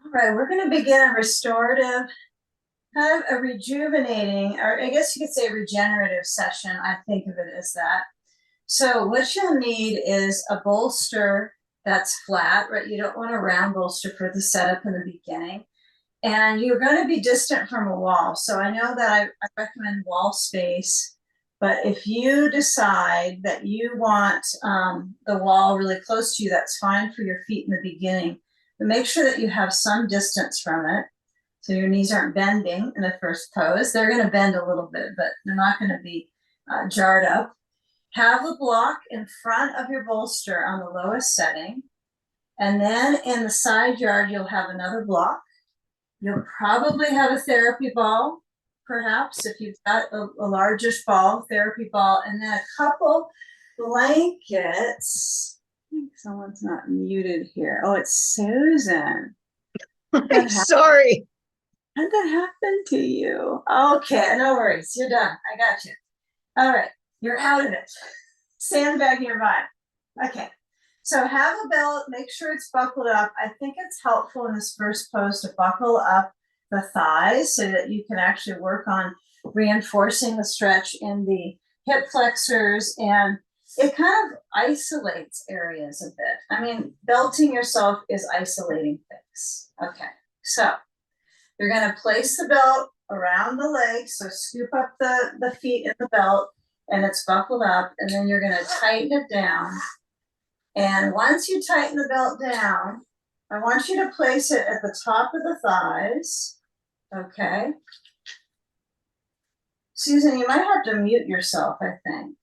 All right, we're going to begin a restorative, kind of a rejuvenating, or I guess you could say regenerative session. I think of it as that. So what you'll need is a bolster that's flat, right? You don't want a round bolster for the setup in the beginning. And you're going to be distant from a wall. So I know that I recommend wall space, but if you decide that you want the wall really close to you, that's fine for your feet in the beginning. But make sure that you have some distance from it. So your knees aren't bending in the first pose. They're going to bend a little bit, but they're not going to be jarred up. Have the block in front of your bolster on the lowest setting. And then in the side yard, you'll have another block. You'll probably have a therapy ball, perhaps, if you've got a largish ball, therapy ball, and then a couple blankets. I think someone's not muted here. Oh, it's Susan. I'm sorry. How did that happen to you? Okay, no worries. You're done. I got you. All right, you're out of it. Sandbag your vibe. Okay, so have a belt, make sure it's buckled up. I think it's helpful in this first pose to buckle up the thighs so that you can actually work on reinforcing the stretch in the hip flexors, and it kind of isolates areas a bit. I mean, belting yourself is isolating things. Okay, so you're going to place the belt around the legs, so scoop up the feet in the belt, and it's buckled up, and then you're going to tighten it down. And once you tighten the belt down, I want you to place it at the top of the thighs. Okay. Susan, you might have to mute yourself, I think.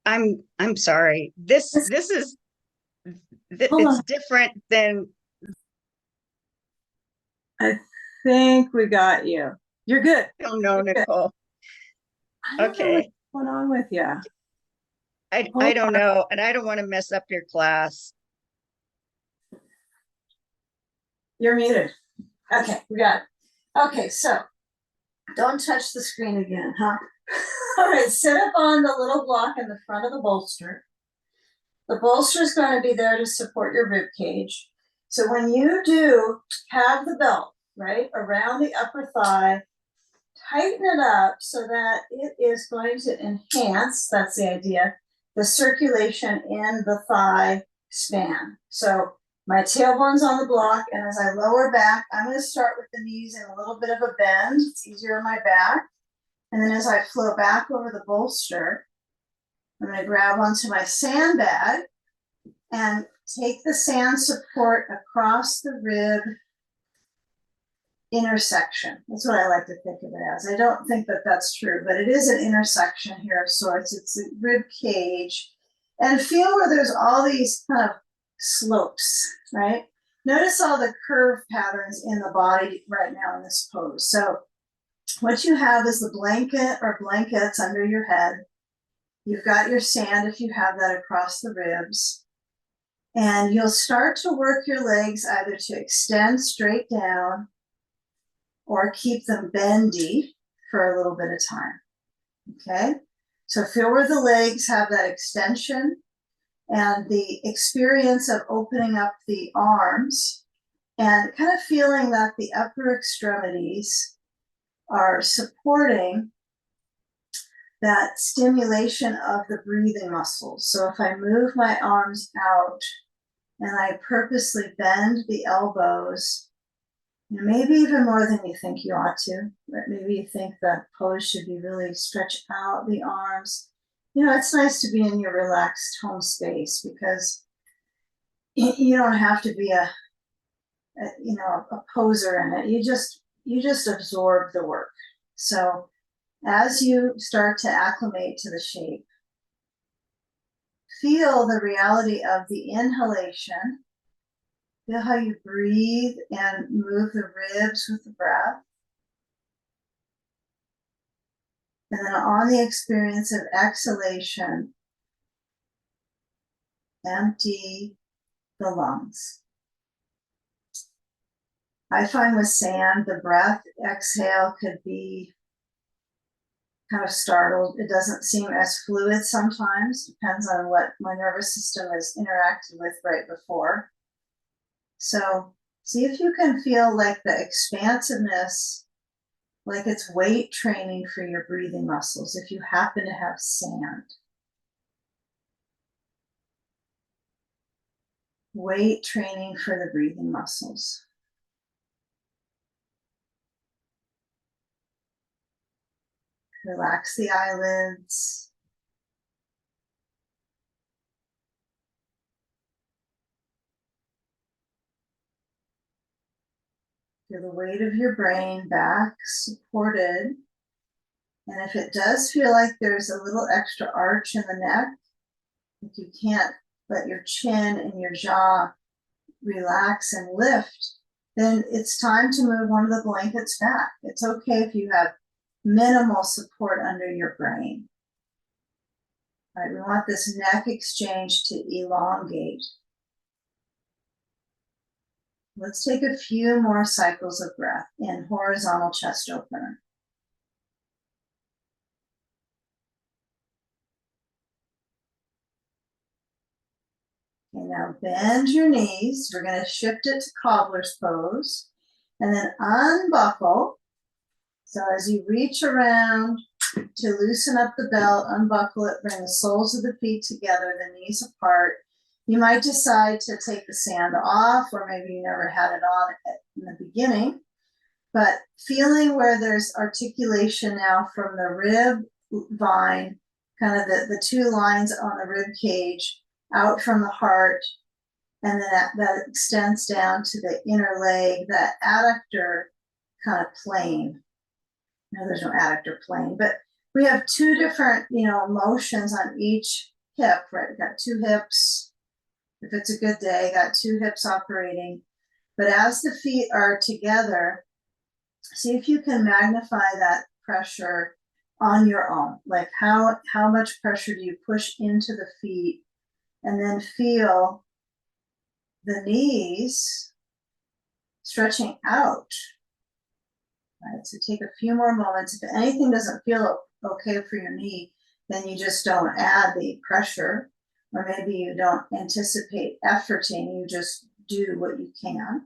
I'm sorry. This is Hold it's on. different than I think we got you. You're good. I don't know, You're good. Nicole. I don't know what's Okay. going on with you. I Hold don't on. know, and I don't want to mess up your class. You're muted. Okay, we got it. Okay, so don't touch the screen again, huh? All right, sit up on the little block in the front of the bolster. The bolster is going to be there to support your rib cage. So when you do have the belt, right, around the upper thigh, tighten it up so that it is going to enhance, that's the idea, the circulation in the thigh span. So my tailbone's on the block, and as I lower back, I'm going to start with the knees in a little bit of a bend. It's easier on my back. And then as I flow back over the bolster, I'm going to grab onto my sandbag and take the sand support across the rib intersection. That's what I like to think of it as. I don't think that that's true, but it is an intersection here of sorts. It's a rib cage. And feel where there's all these kind of slopes, right? Notice all the curve patterns in the body right now in this pose. So what you have is the blanket or blankets under your head. You've got your sand if you have that across the ribs. And you'll start to work your legs either to extend straight down or keep them bendy for a little bit of time. Okay, so feel where the legs have that extension and the experience of opening up the arms and kind of feeling that the upper extremities are supporting that stimulation of the breathing muscles. So if I move my arms out and I purposely bend the elbows, maybe even more than you think you ought to, but maybe you think the pose should be really stretched out the arms. You know, it's nice to be in your relaxed home space because you don't have to be a poser in it. You just absorb the work. So as you start to acclimate to the shape, feel the reality of the inhalation. Feel how you breathe and move the ribs with the breath. And then on the experience of exhalation, empty the lungs. I find with sand, the breath exhale could be kind of startled. It doesn't seem as fluid sometimes. Depends on what my nervous system has interacted with right before. So See if you can feel like the expansiveness, like it's weight training for your breathing muscles if you happen to have sand. Weight training for the breathing muscles. Relax the eyelids. Feel the weight of your brain back, supported. And if it does feel like there's a little extra arch in the neck, if you can't let your chin and your jaw relax and lift, then it's time to move one of the blankets back. It's okay if you have minimal support under your brain. All right, we want this neck exchange to elongate. Let's take a few more cycles of breath in horizontal chest opener. Okay, now bend your knees. We're going to shift it to cobbler's pose and then unbuckle. So as you reach around to loosen up the belt, unbuckle it, bring the soles of the feet together, the knees apart. You might decide to take the sand off, or maybe you never had it on in the beginning, but feeling where there's articulation now from the rib vine, kind of the two lines on the rib cage out from the heart, and then that extends down to the inner leg, that adductor kind of plane. No, there's no adductor plane, but we have two different, motions on each hip, right? We've got two hips. If it's a good day, got two hips operating. But as the feet are together, see if you can magnify that pressure on your own. Like how much pressure do you push into the feet, and then feel the knees stretching out. Right, so take a few more moments. If anything doesn't feel okay for your knee, then you just don't add the pressure, or maybe you don't anticipate efforting, you just do what you can.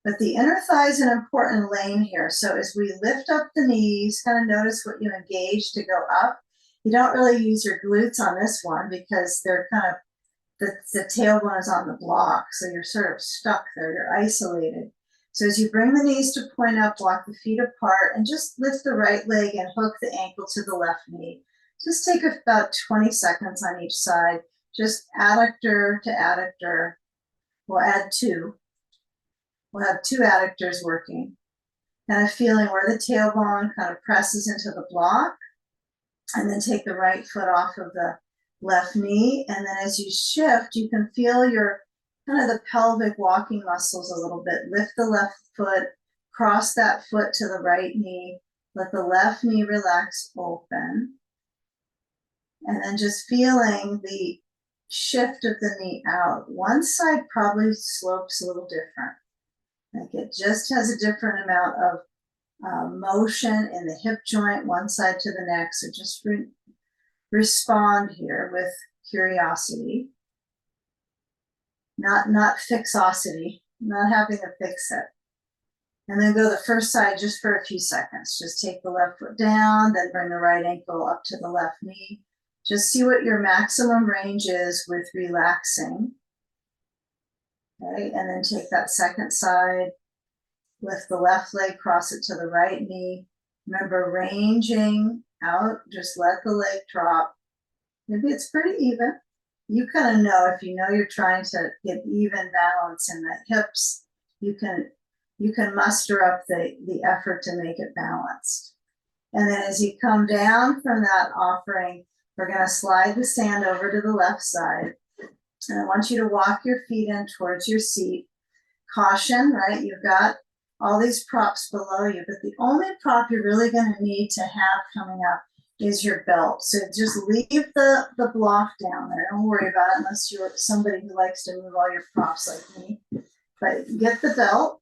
But the inner thigh is an important lane here. So as we lift up the knees, kind of notice what you engage to go up. You don't really use your glutes on this one because they're kind of, the tailbone is on the block. So you're sort of stuck there, you're isolated. So as you bring the knees to point up, walk the feet apart, and just lift the right leg and hook the ankle to the left knee. Just take about 20 seconds on each side. Just adductor to adductor. We'll add two. We'll have two adductors working. Kind of feeling where the tailbone kind of presses into the block. And then take the right foot off of the left knee. And then as you shift, you can feel your kind of the pelvic walking muscles a little bit. Lift the left foot, cross that foot to the right knee. Let the left knee relax open. And then just feeling the shift of the knee out. One side probably slopes a little different. Like it just has a different amount of motion in the hip joint, one side to the next. So just respond here with curiosity, not fixosity, not having to fix it. And then go the first side just for a few seconds. Just take the left foot down, then bring the right ankle up to the left knee. Just see what your maximum range is with relaxing. Okay, and then take that second side, lift the left leg, cross it to the right knee. Remember, ranging out, just let the leg drop. Maybe it's pretty even. You kind of know, if you know you're trying to get even balance in the hips, you can muster up the effort to make it balanced. And then as you come down from that offering, we're going to slide the sand over to the left side. And I want you to walk your feet in towards your seat. Caution, right? You've got all these props below you, but the only prop you're really going to need to have coming up is your belt. So just leave the block down there. Don't worry about it unless you're somebody who likes to move all your props like me. But get the belt.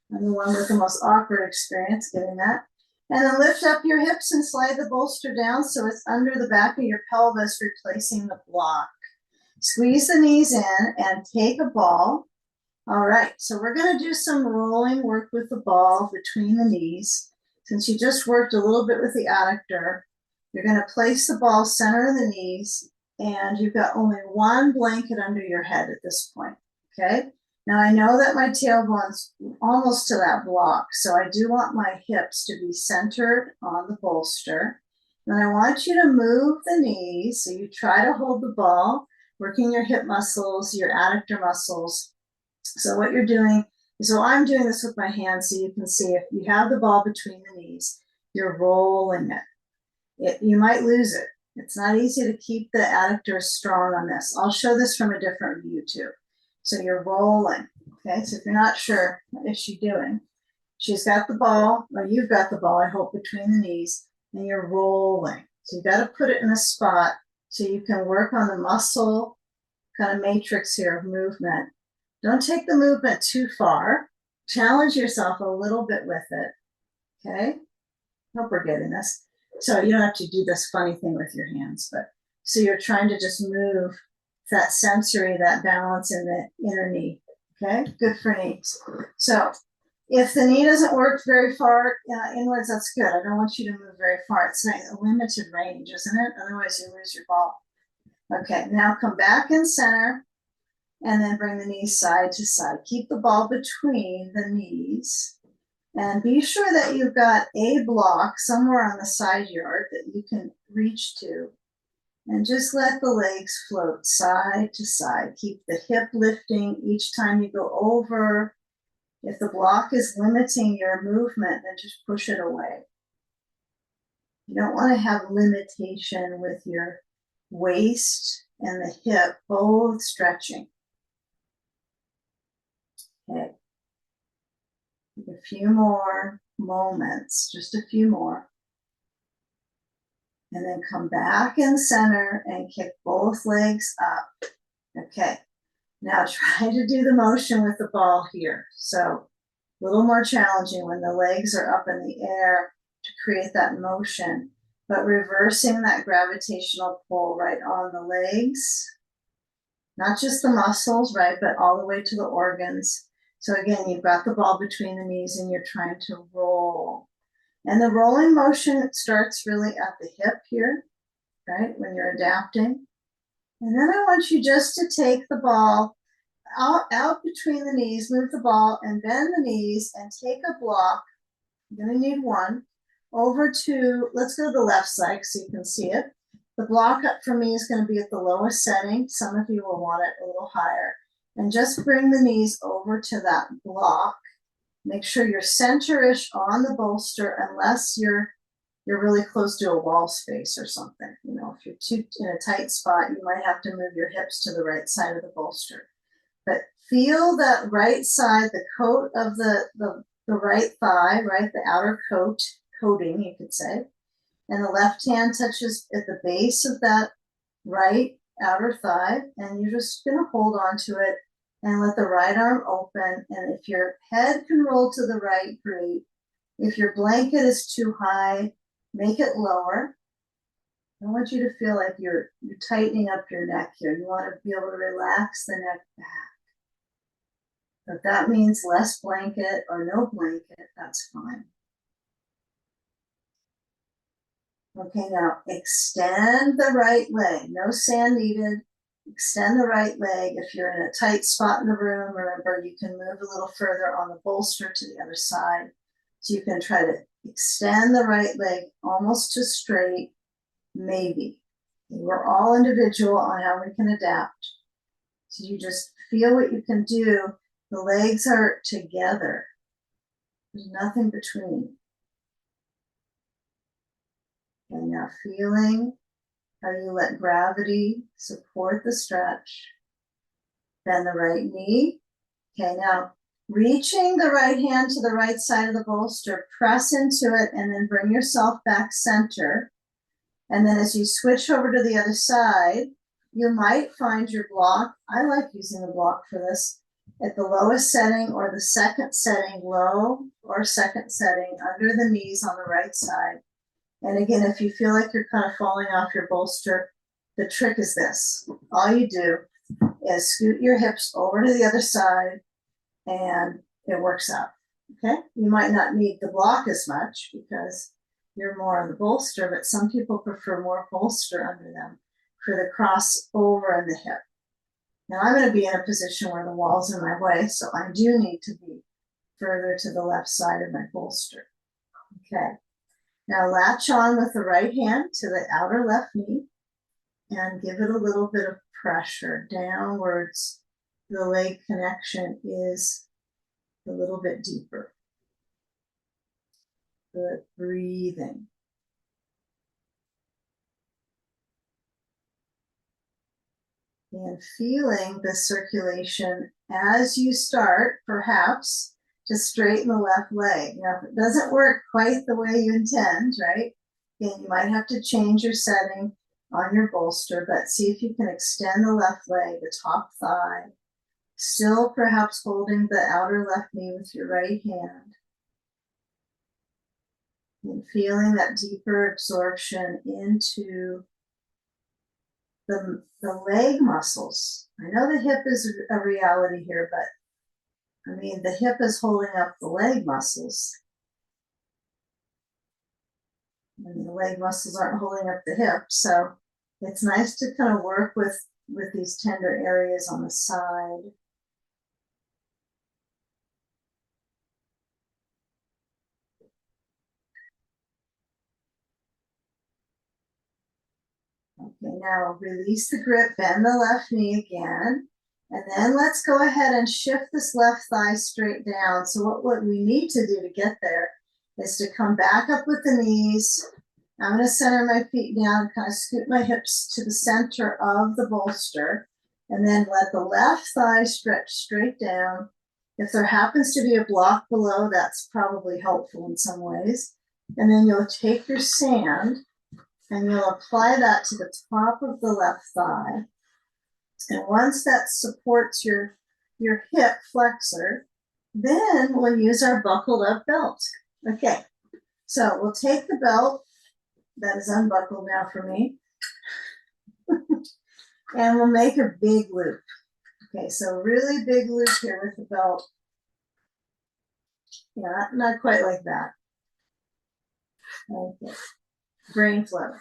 I'm the one with the most awkward experience getting that. And then lift up your hips and slide the bolster down so it's under the back of your pelvis, replacing the block. Squeeze the knees in and take a ball All right, so we're gonna do some rolling work with the ball between the knees. Since you just worked a little bit with the adductor, you're gonna place the ball center of the knees, and you've got only one blanket under your head at this point, okay? Now I know that my tailbone's almost to that block, so I do want my hips to be centered on the bolster. And I want you to move the knees, so you try to hold the ball, working your hip muscles, your adductor muscles. So what you're doing is, so I'm doing this with my hands so you can see if you have the ball between the knees, you're rolling it. You might lose it. It's not easy to keep the adductors strong on this. I'll show this from a different view too. So you're rolling, okay? So if you're not sure, what is she doing? She's got the ball, or you've got the ball, I hope, between the knees, and you're rolling. So you've got to put it in a spot so you can work on the muscle kind of matrix here of movement. Don't take the movement too far. Challenge yourself a little bit with it, okay? Hope we're getting this. So you don't have to do this funny thing with your hands, but so you're trying to just move that sensory, that balance in the inner knee, okay? Good for knees. So if the knee doesn't work very far inwards, that's good. I don't want you to move very far. It's like a limited range, isn't it? Otherwise you lose your ball. Okay, now come back in center and then bring the knees side to side. Keep the ball between the knees and be sure that you've got a block somewhere on the side yard that you can reach to. And just let the legs float side to side. Keep the hip lifting each time you go over. If the block is limiting your movement, then just push it away. You don't want to have limitation with your waist and the hip both stretching. Okay. A few more moments, just a few more. And then come back in center and kick both legs up. Okay. Now try to do the motion with the ball here. So a little more challenging when the legs are up in the air to create that motion, but reversing that gravitational pull right on the legs, not just the muscles, right, but all the way to the organs. So again, you've got the ball between the knees and you're trying to roll. And the rolling motion starts really at the hip here, right, when you're adapting. And then I want you just to take the ball out between the knees, move the ball and bend the knees and take a block. You're gonna need one over to, let's go to the left side so you can see it. The block up for me is gonna be at the lowest setting. Some of you will want it a little higher. And just bring the knees over to that block. Make sure you're center-ish on the bolster unless you're really close to a wall space or something. You know, if you're too in a tight spot, you might have to move your hips to the right side of the bolster. But feel that right side, the coat of the right thigh, right, the outer coating, you could say. And the left hand touches at the base of that right outer thigh, and you're just gonna hold on to it and let the right arm open. And if your head can roll to the right, great. If your blanket is too high, make it lower. I want you to feel like you're tightening up your neck here. You want to be able to relax the neck back. If that means less blanket or no blanket, that's fine. Okay, now extend the right leg. No sand needed. Extend the right leg. If you're in a tight spot in the room, remember you can move a little further on the bolster to the other side. So you can try to extend the right leg almost to straight, maybe. We're all individual on how we can adapt. So you just feel what you can do. The legs are together. There's nothing between. And now feeling how you let gravity support the stretch. Bend the right knee. Okay, now reaching the right hand to the right side of the bolster, press into it and then bring yourself back center. And then as you switch over to the other side, you might find your block. I like using the block for this at the lowest setting or the second setting, low or second setting under the knees on the right side. And again, if you feel like you're kind of falling off your bolster, the trick is this. All you do is scoot your hips over to the other side and it works out. Okay, you might not need the block as much because you're more on the bolster, but some people prefer more bolster under them for the crossover and the hip. Now I'm going to be in a position where the wall's in my way, so I do need to be further to the left side of my bolster. Okay, now latch on with the right hand to the outer left knee and give it a little bit of pressure downwards. The leg connection is a little bit deeper. Good, breathing. And feeling the circulation as you start, perhaps, to straighten the left leg. Now, if it doesn't work quite the way you intend, right? Again, you might have to change your setting on your bolster, but see if you can extend the left leg, the top thigh, still perhaps holding the outer left knee with your right hand. And feeling that deeper absorption into the leg muscles. I know the hip is a reality here, but I mean, the hip is holding up the leg muscles. And the leg muscles aren't holding up the hip. So it's nice to kind of work with these tender areas on the side. Okay, now release the grip, bend the left knee again, and then let's go ahead and shift this left thigh straight down. So what we need to do to get there is to come back up with the knees. I'm going to center my feet down, kind of scoot my hips to the center of the bolster, and then let the left thigh stretch straight down. If there happens to be a block below, that's probably helpful in some ways. And then you'll take your sand and you'll apply that to the top of the left thigh. And once that supports your hip flexor, then we'll use our buckled up belt. Okay, so we'll take the belt that is unbuckled now for me, and we'll make a big loop. Okay, so really big loop here with the belt. Yeah, not quite like that. Okay, brain flow.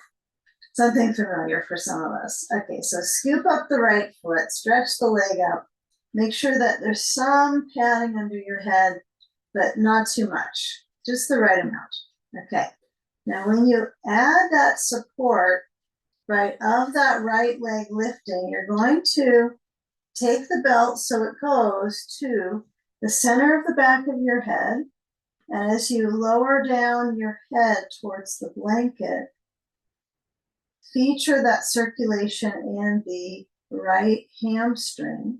Something familiar for some of us. Okay, so scoop up the right foot, stretch the leg out. Make sure that there's some padding under your head, but not too much, just the right amount. Okay, now when you add that support, right, of that right leg lifting, you're going to take the belt so it goes to the center of the back of your head. And as you lower down your head towards the blanket, feature that circulation in the right hamstring.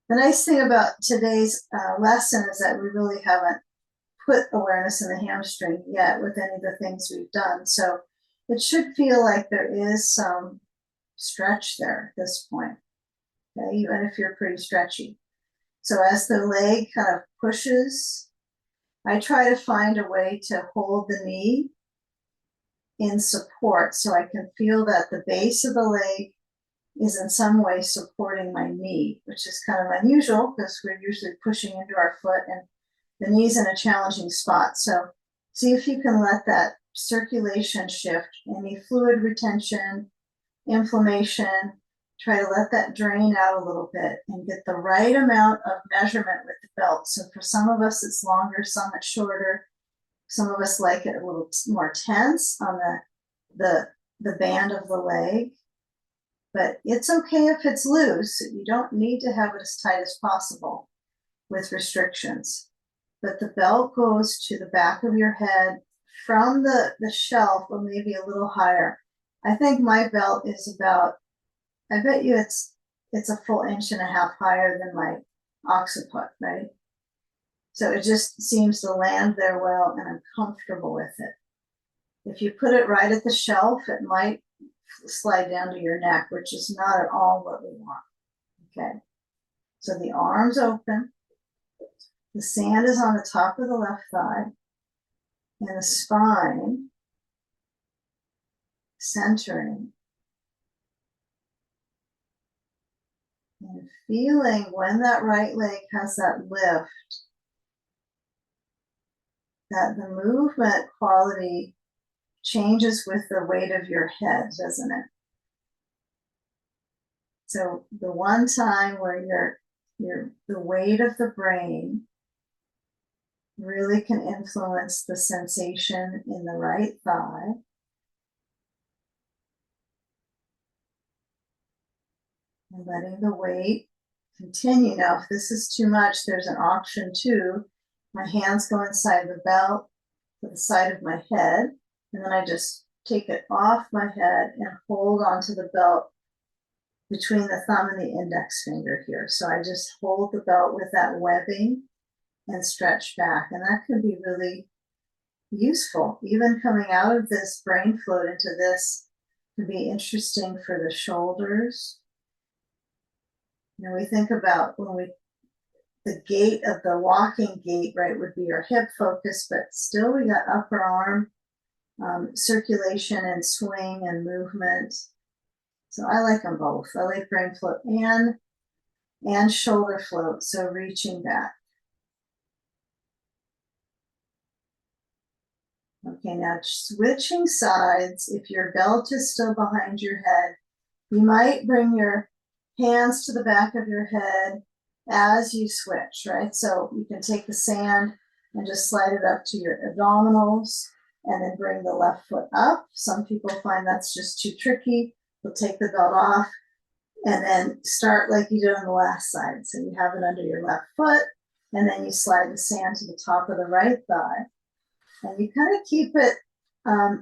The nice thing about today's lesson is that we really haven't put awareness in the hamstring yet with any of the things we've done. So it should feel like there is some stretch there at this point, okay, even if you're pretty stretchy. So as the leg kind of pushes, I try to find a way to hold the knee in support so I can feel that the base of the leg is in some way supporting my knee, which is kind of unusual because we're usually pushing into our foot and the knee's in a challenging spot. So see if you can let that circulation shift, any fluid retention, inflammation, try to let that drain out a little bit and get the right amount of measurement with the belt. So for some of us, it's longer, some it's shorter. Some of us like it a little more tense on the band of the leg, but it's okay if it's loose. You don't need to have it as tight as possible with restrictions. But the belt goes to the back of your head from the shelf or maybe a little higher. I think my belt is about, I bet you it's a full 1.5 inches higher than my occiput, right? So it just seems to land there well, and I'm comfortable with it. If you put it right at the shelf, it might slide down to your neck, which is not at all what we want. Okay, so the arms open, the sand is on the top of the left thigh, and the spine centering. And feeling when that right leg has that lift, that the movement quality changes with the weight of your head, doesn't it? So the one time where the weight of the brain really can influence the sensation in the right thigh. And letting the weight continue. Now, if this is too much, there's an option too. My hands go inside the belt to the side of my head, and then I just take it off my head and hold onto the belt between the thumb and the index finger here. So I just hold the belt with that webbing and stretch back, and that can be really useful. Even coming out of this brain float into this can be interesting for the shoulders. You know, we think about the gait of the walking gait, right, would be your hip focus, but still we got upper arm circulation and swing and movement. So I like them both. I like brain float and shoulder float, so reaching back. Okay, now switching sides. If your belt is still behind your head, you might bring your hands to the back of your head as you switch, right? So you can take the sand and just slide it up to your abdominals and then bring the left foot up. Some people find that's just too tricky. They'll take the belt off and then start like you did on the last side. So you have it under your left foot, and then you slide the sand to the top of the right thigh. And you kind of keep it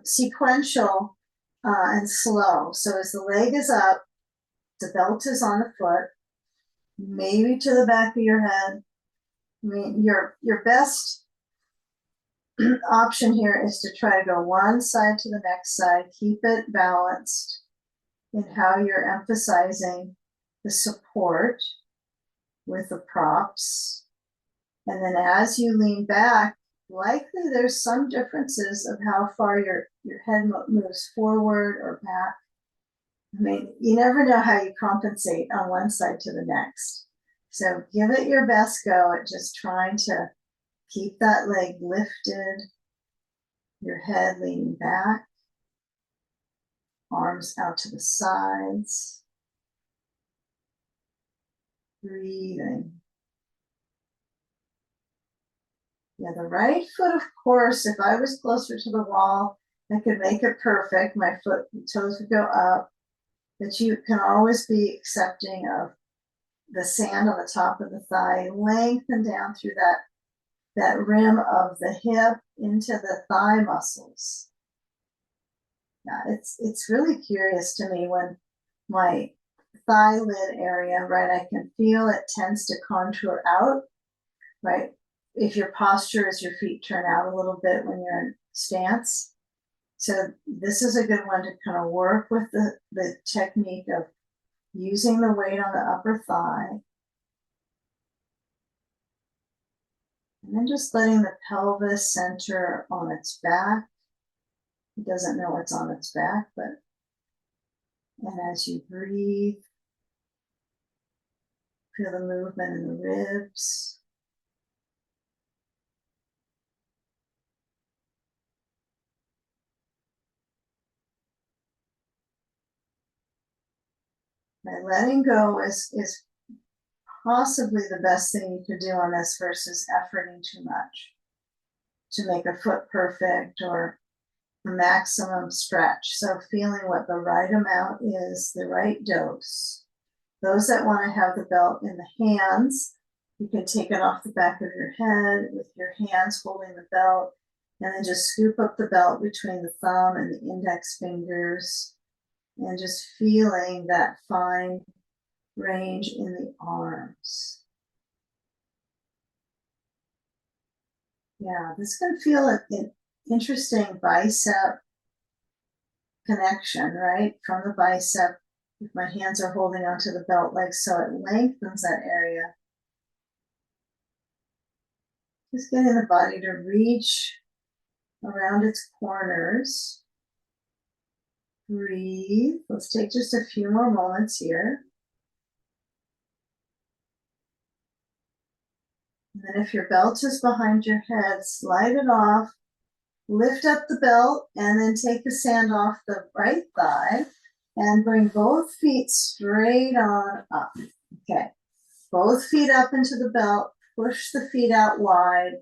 sequential and slow. So as the leg is up, the belt is on the foot, maybe to the back of your head. I mean, your best option here is to try to go one side to the next side, keep it balanced in how you're emphasizing the support with the props. And then as you lean back, likely there's some differences of how far your head moves forward or back. I mean, you never know how you compensate on one side to the next. So give it your best go at just trying to keep that leg lifted, your head leaning back, arms out to the sides, breathing. Yeah, the right foot, of course, if I was closer to the wall, I could make it perfect. My foot and toes would go up, but you can always be accepting of the sand on the top of the thigh, lengthen down through that rim of the hip into the thigh muscles. Yeah, it's really curious to me when my thigh lid area, right, I can feel it tends to contour out, right? If your posture is your feet turn out a little bit when you're in stance. So this is a good one to kind of work with the technique of using the weight on the upper thigh. And then just letting the pelvis center on its back. It doesn't know what's on its back, and as you breathe, feel the movement in the ribs. By letting go is possibly the best thing you could do on this versus efforting too much to make a foot perfect or the maximum stretch. So feeling what the right amount is, the right dose. Those that want to have the belt in the hands, you can take it off the back of your head with your hands holding the belt, and then just scoop up the belt between the thumb and the index fingers, and just feeling that fine range in the arms. Yeah, this can feel an interesting bicep connection, right? From the bicep, if my hands are holding onto the belt leg, so it lengthens that area. Just getting the body to reach around its corners. Breathe. Let's take just a few more moments here. And then if your belt is behind your head, slide it off, lift up the belt, and then take the sand off the right thigh and bring both feet straight on up. Okay, both feet up into the belt, push the feet out wide,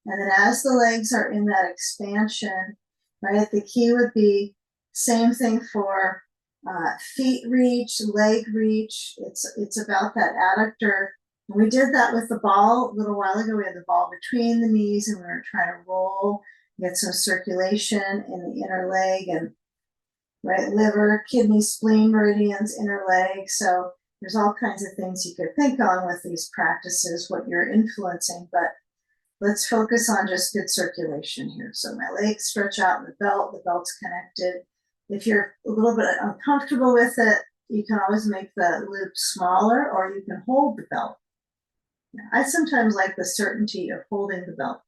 and then as the legs are in that expansion, right, the key would be same thing for feet reach, leg reach. It's about that adductor. We did that with the ball a little while ago. We had the ball between the knees and we were trying to roll, get some circulation in the inner leg and right liver, kidney, spleen meridians, inner leg. So there's all kinds of things you could think on with these practices, what you're influencing, but let's focus on just good circulation here. So my legs stretch out in the belt's connected. If you're a little bit uncomfortable with it, you can always make the loop smaller or you can hold the belt. I sometimes like the certainty of holding the belt.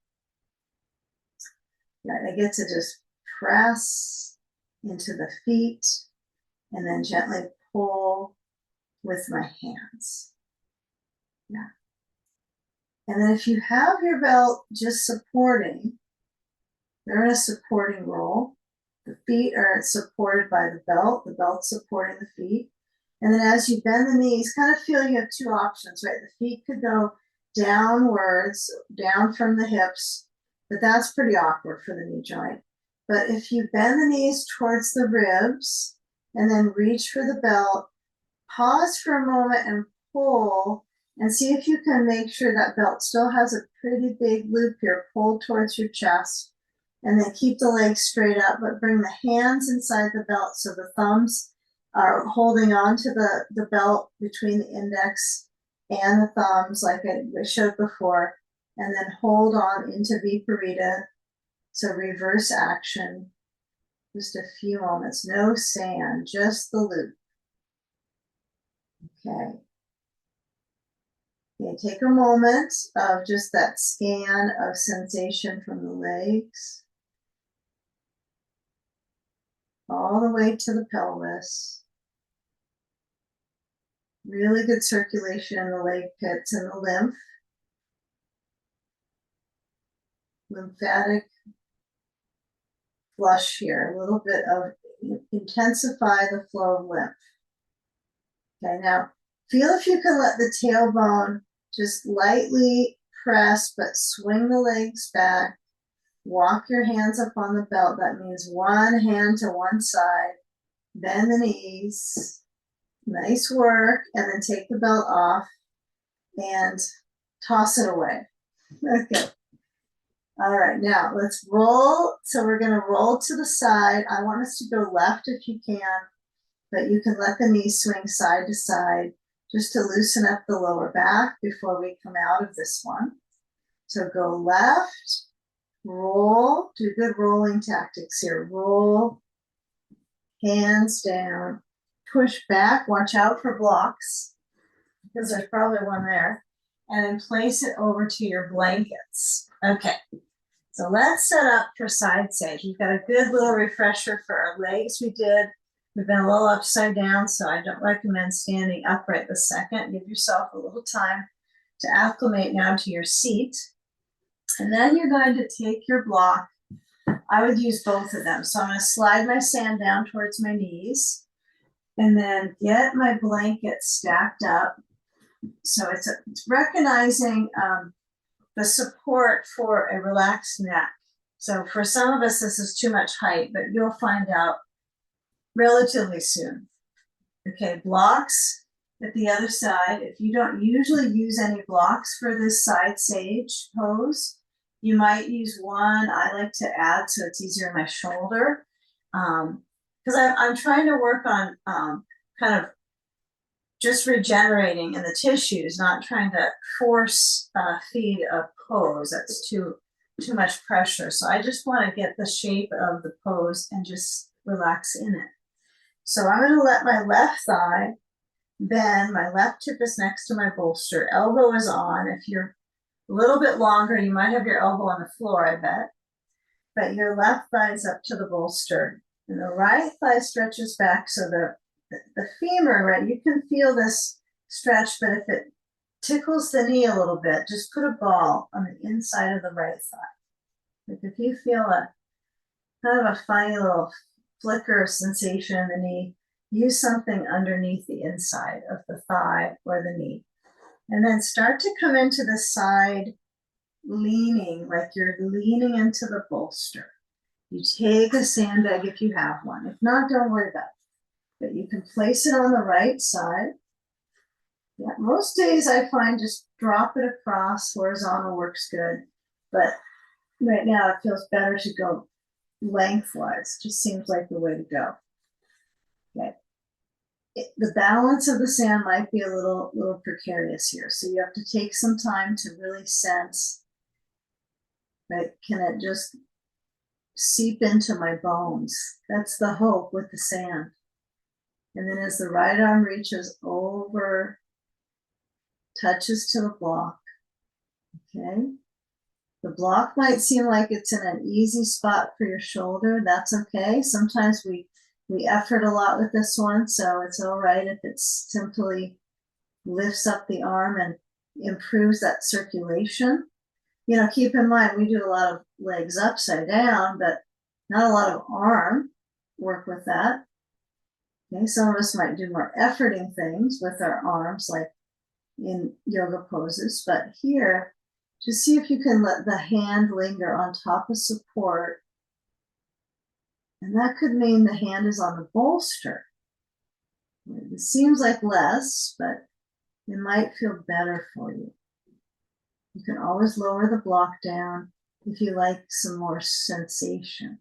Right, I get to just press into the feet and then gently pull with my hands. Yeah. And then if you have your belt just supporting, they're in a supporting role. The feet are supported by the belt supporting the feet. And then as you bend the knees, kind of feel you have two options, right? The feet could go downwards, down from the hips, but that's pretty awkward for the knee joint. But if you bend the knees towards the ribs and then reach for the belt, pause for a moment and pull and see if you can make sure that belt still has a pretty big loop here, pull towards your chest, and then keep the legs straight up, but bring the hands inside the belt so the thumbs are holding on to the belt between the index and the thumbs like I showed before, and then hold on into Viparita. So reverse action, just a few moments, no sand, just the loop. Okay. Okay, take a moment of just that scan of sensation from the legs all the way to the pelvis. Really good circulation in the leg pits and the lymph. Lymphatic flush here, a little bit of intensify the flow of lymph. Okay, now feel if you can let the tailbone just lightly press, but swing the legs back. Walk your hands up on the belt. That means one hand to one side. Bend the knees. Nice work. And then take the belt off and toss it away. Okay. All right, now let's roll. So we're going to roll to the side. I want us to go left if you can, but you can let the knees swing side to side just to loosen up the lower back before we come out of this one. So go left, roll, do good rolling tactics here. Roll, hands down, push back, watch out for blocks because there's probably one there, and then place it over to your blankets. Okay, so let's set up for side sage. We've got a good little refresher for our legs. We've been a little upside down, so I don't recommend standing upright this second. Give yourself a little time to acclimate now to your seat. And then you're going to take your block. I would use both of them. So I'm going to slide my sand down towards my knees and then get my blanket stacked up. So it's recognizing the support for a relaxed neck. So for some of us, this is too much height, but you'll find out relatively soon. Okay, blocks at the other side. If you don't usually use any blocks for this side sage pose, you might use one. I like to add so it's easier on my shoulder because I'm trying to work on kind of just regenerating in the tissues, not trying to force feed a pose. That's too much pressure. So I just want to get the shape of the pose and just relax in it. So I'm going to let my left thigh bend. My left hip is next to my bolster. Elbow is on. If you're a little bit longer, you might have your elbow on the floor, I bet. But your left thigh is up to the bolster. And the right thigh stretches back so the femur, right? You can feel this stretch, but if it tickles the knee a little bit, just put a ball on the inside of the right thigh. Like if you feel a kind of a funny little flicker sensation in the knee, use something underneath the inside of the thigh or the knee. And then start to come into the side, leaning, like you're leaning into the bolster. You take a sandbag if you have one. If not, don't worry about it. But you can place it on the right side. Yeah, most days I find just drop it across, horizontal works good. But right now it feels better to go lengthwise. Just seems like the way to go. Okay. The balance of the sand might be a little precarious here. So you have to take some time to really sense, right? Can it just seep into my bones? That's the hope with the sand. And then as the right arm reaches over, touches to the block, okay? The block might seem like it's in an easy spot for your shoulder. That's okay. Sometimes we effort a lot with this one, so it's all right if it simply lifts up the arm and improves that circulation. You know, keep in mind, we do a lot of legs upside down, but not a lot of arm work with that. Okay, some of us might do more efforting things with our arms, like in yoga poses, but here, just see if you can let the hand linger on top of support. And that could mean the hand is on the bolster. It seems like less, but it might feel better for you. You can always lower the block down if you like some more sensation.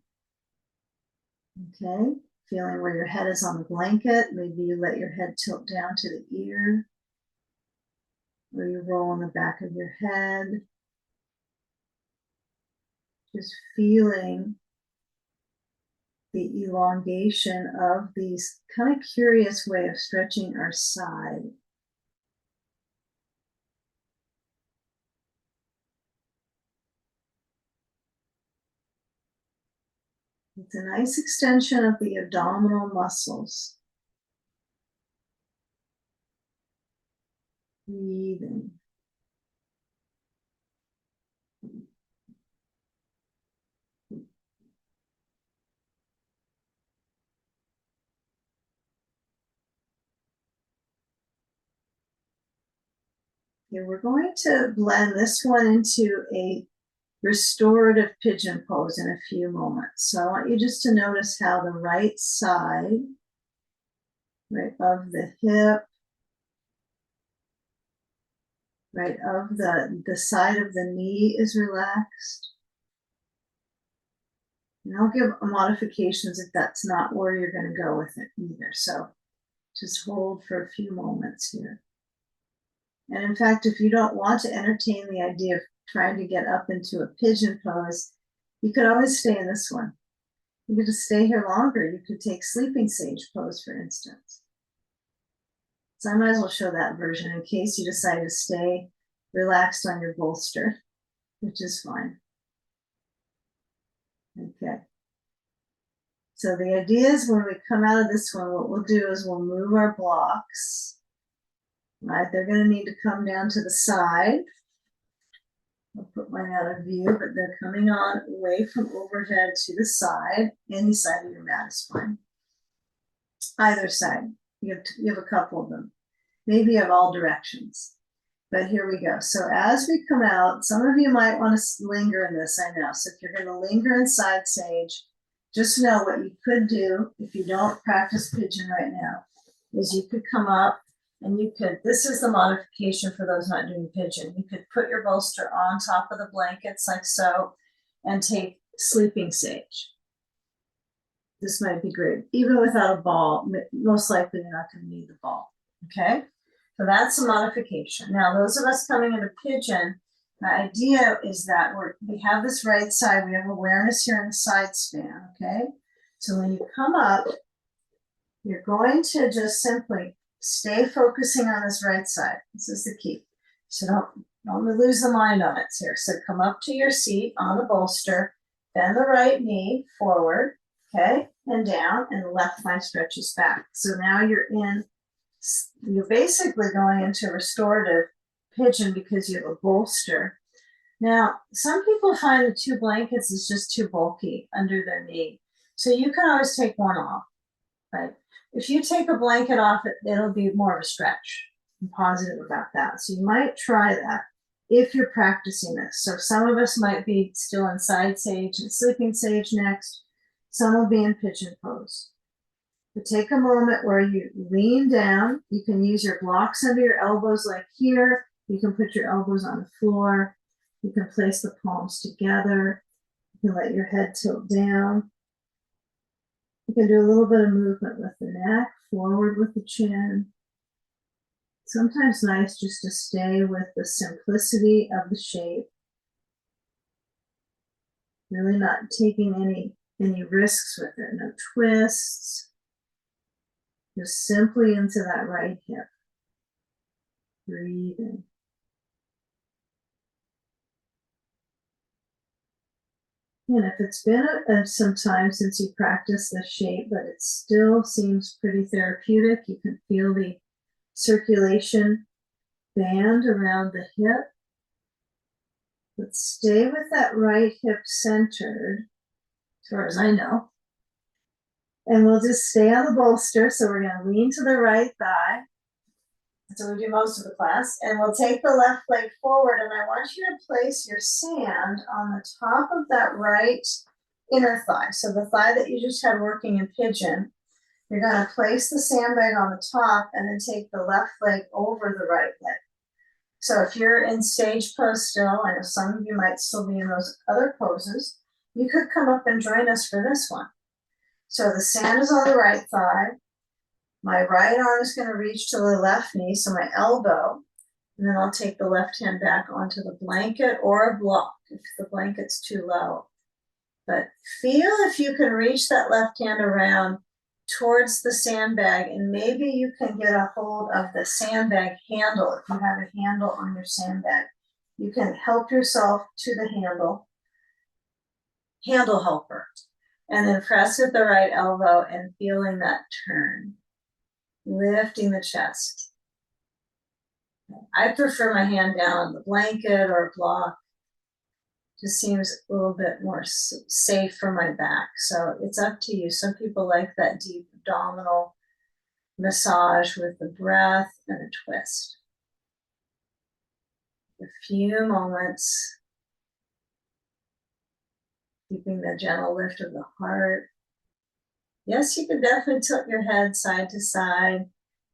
Okay, feeling where your head is on the blanket. Maybe you let your head tilt down to the ear, or you roll on the back of your head. Just feeling the elongation of these kind of curious way of stretching our side. It's a nice extension of the abdominal muscles. Breathing. Okay, we're going to blend this one into a restorative pigeon pose in a few moments. So I want you just to notice how the right side, right of the hip, right of the side of the knee is relaxed. And I'll give modifications if that's not where you're going to go with it either. So just hold for a few moments here. And in fact, if you don't want to entertain the idea of trying to get up into a pigeon pose, you could always stay in this one. You could just stay here longer. You could take sleeping sage pose, for instance. So I might as well show that version in case you decide to stay relaxed on your bolster, which is fine. Okay. So the idea is when we come out of this one, what we'll do is we'll move our blocks. Right, they're going to need to come down to the side. I'll put mine out of view, but they're coming on away from overhead to the side. Any side of your mat is fine. Either side. You have a couple of them. Maybe you have all directions. But here we go. So as we come out, some of you might want to linger in this, I know. So if you're going to linger in side sage, just know what you could do if you don't practice pigeon right now, is you could come up and you could, this is the modification for those not doing pigeon. You could put your bolster on top of the blankets like so and take sleeping sage. This might be great. Even without a ball, most likely you're not going to need the ball. Okay? So that's a modification. Now, those of us coming into pigeon, the idea is that we have this right side, we have awareness here in the side span, okay? So when you come up, you're going to just simply stay focusing on this right side. This is the key. So don't lose the mind on it here. So come up to your seat on the bolster, bend the right knee forward, okay, and down, and the left thigh stretches back. So now you're basically going into restorative pigeon because you have a bolster. Now, some people find the 2 blankets is just too bulky under their knee. So you can always take one off, right? If you take a blanket off, it'll be more of a stretch. I'm positive about that. So you might try that if you're practicing this. So some of us might be still in side sage and sleeping sage next. Some will be in pigeon pose. But take a moment where you lean down. You can use your blocks under your elbows like here. You can put your elbows on the floor. You can place the palms together. You can let your head tilt down. You can do a little bit of movement with the neck, forward with the chin. Sometimes nice just to stay with the simplicity of the shape. Really not taking any risks with it, no twists. Just simply into that right hip. Breathing. And if it's been some time since you practiced this shape, but it still seems pretty therapeutic, you can feel the circulation band around the hip. But stay with that right hip centered, as far as I know. And we'll just stay on the bolster. So we're going to lean to the right thigh. So we do most of the class. And we'll take the left leg forward. And I want you to place your sand on the top of that right inner thigh. So the thigh that you just had working in pigeon. You're going to place the sandbag on the top and then take the left leg over the right leg. So if you're in sage pose still, I know some of you might still be in those other poses, you could come up and join us for this one. So the sand is on the right thigh. My right arm is going to reach to the left knee, so my elbow, and then I'll take the left hand back onto the blanket or a block if the blanket's too low. But feel if you can reach that left hand around towards the sandbag, and maybe you can get a hold of the sandbag handle. If you have a handle on your sandbag, you can help yourself to the handle helper, and then press with the right elbow and feeling that turn, lifting the chest. I prefer my hand down on the blanket or a block. Just seems a little bit more safe for my back. So it's up to you. Some people like that deep abdominal massage with the breath and a twist. A few moments, keeping the gentle lift of the heart. Yes, you can definitely tilt your head side to side.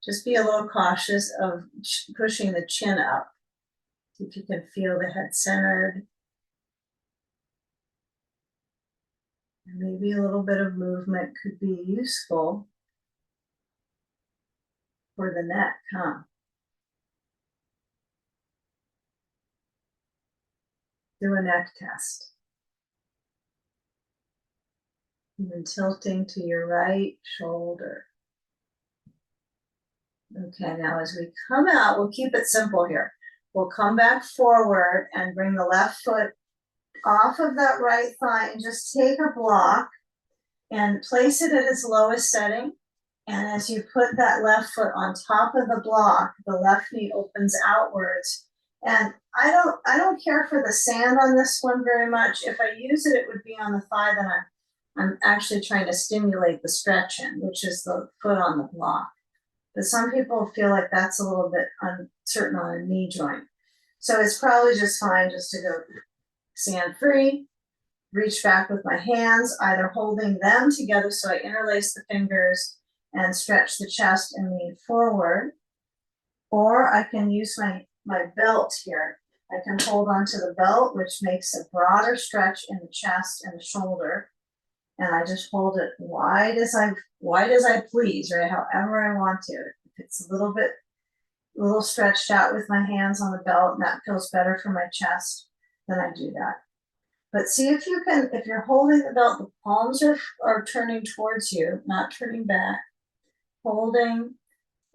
Just be a little cautious of pushing the chin up. See if you can feel the head centered. Maybe a little bit of movement could be useful for the neck, huh? Do a neck test. And then tilting to your right shoulder. Okay, now as we come out, we'll keep it simple here. We'll come back forward and bring the left foot off of that right thigh and just take a block and place it at its lowest setting. And as you put that left foot on top of the block, the left knee opens outwards. And I don't care for the sand on this one very much. If I use it, it would be on the thigh that I'm actually trying to stimulate the stretching, which is the foot on the block. But some people feel like that's a little bit uncertain on a knee joint. So it's probably just fine just to go sand free, reach back with my hands, either holding them together so I interlace the fingers and stretch the chest and lean forward, or I can use my belt here. I can hold onto the belt, which makes a broader stretch in the chest and the shoulder. And I just hold it wide as I please, right? However I want to. If it's a little stretched out with my hands on the belt and that feels better for my chest, then I do that. But see if you can, if you're holding the belt, the palms are turning towards you, not turning back, holding.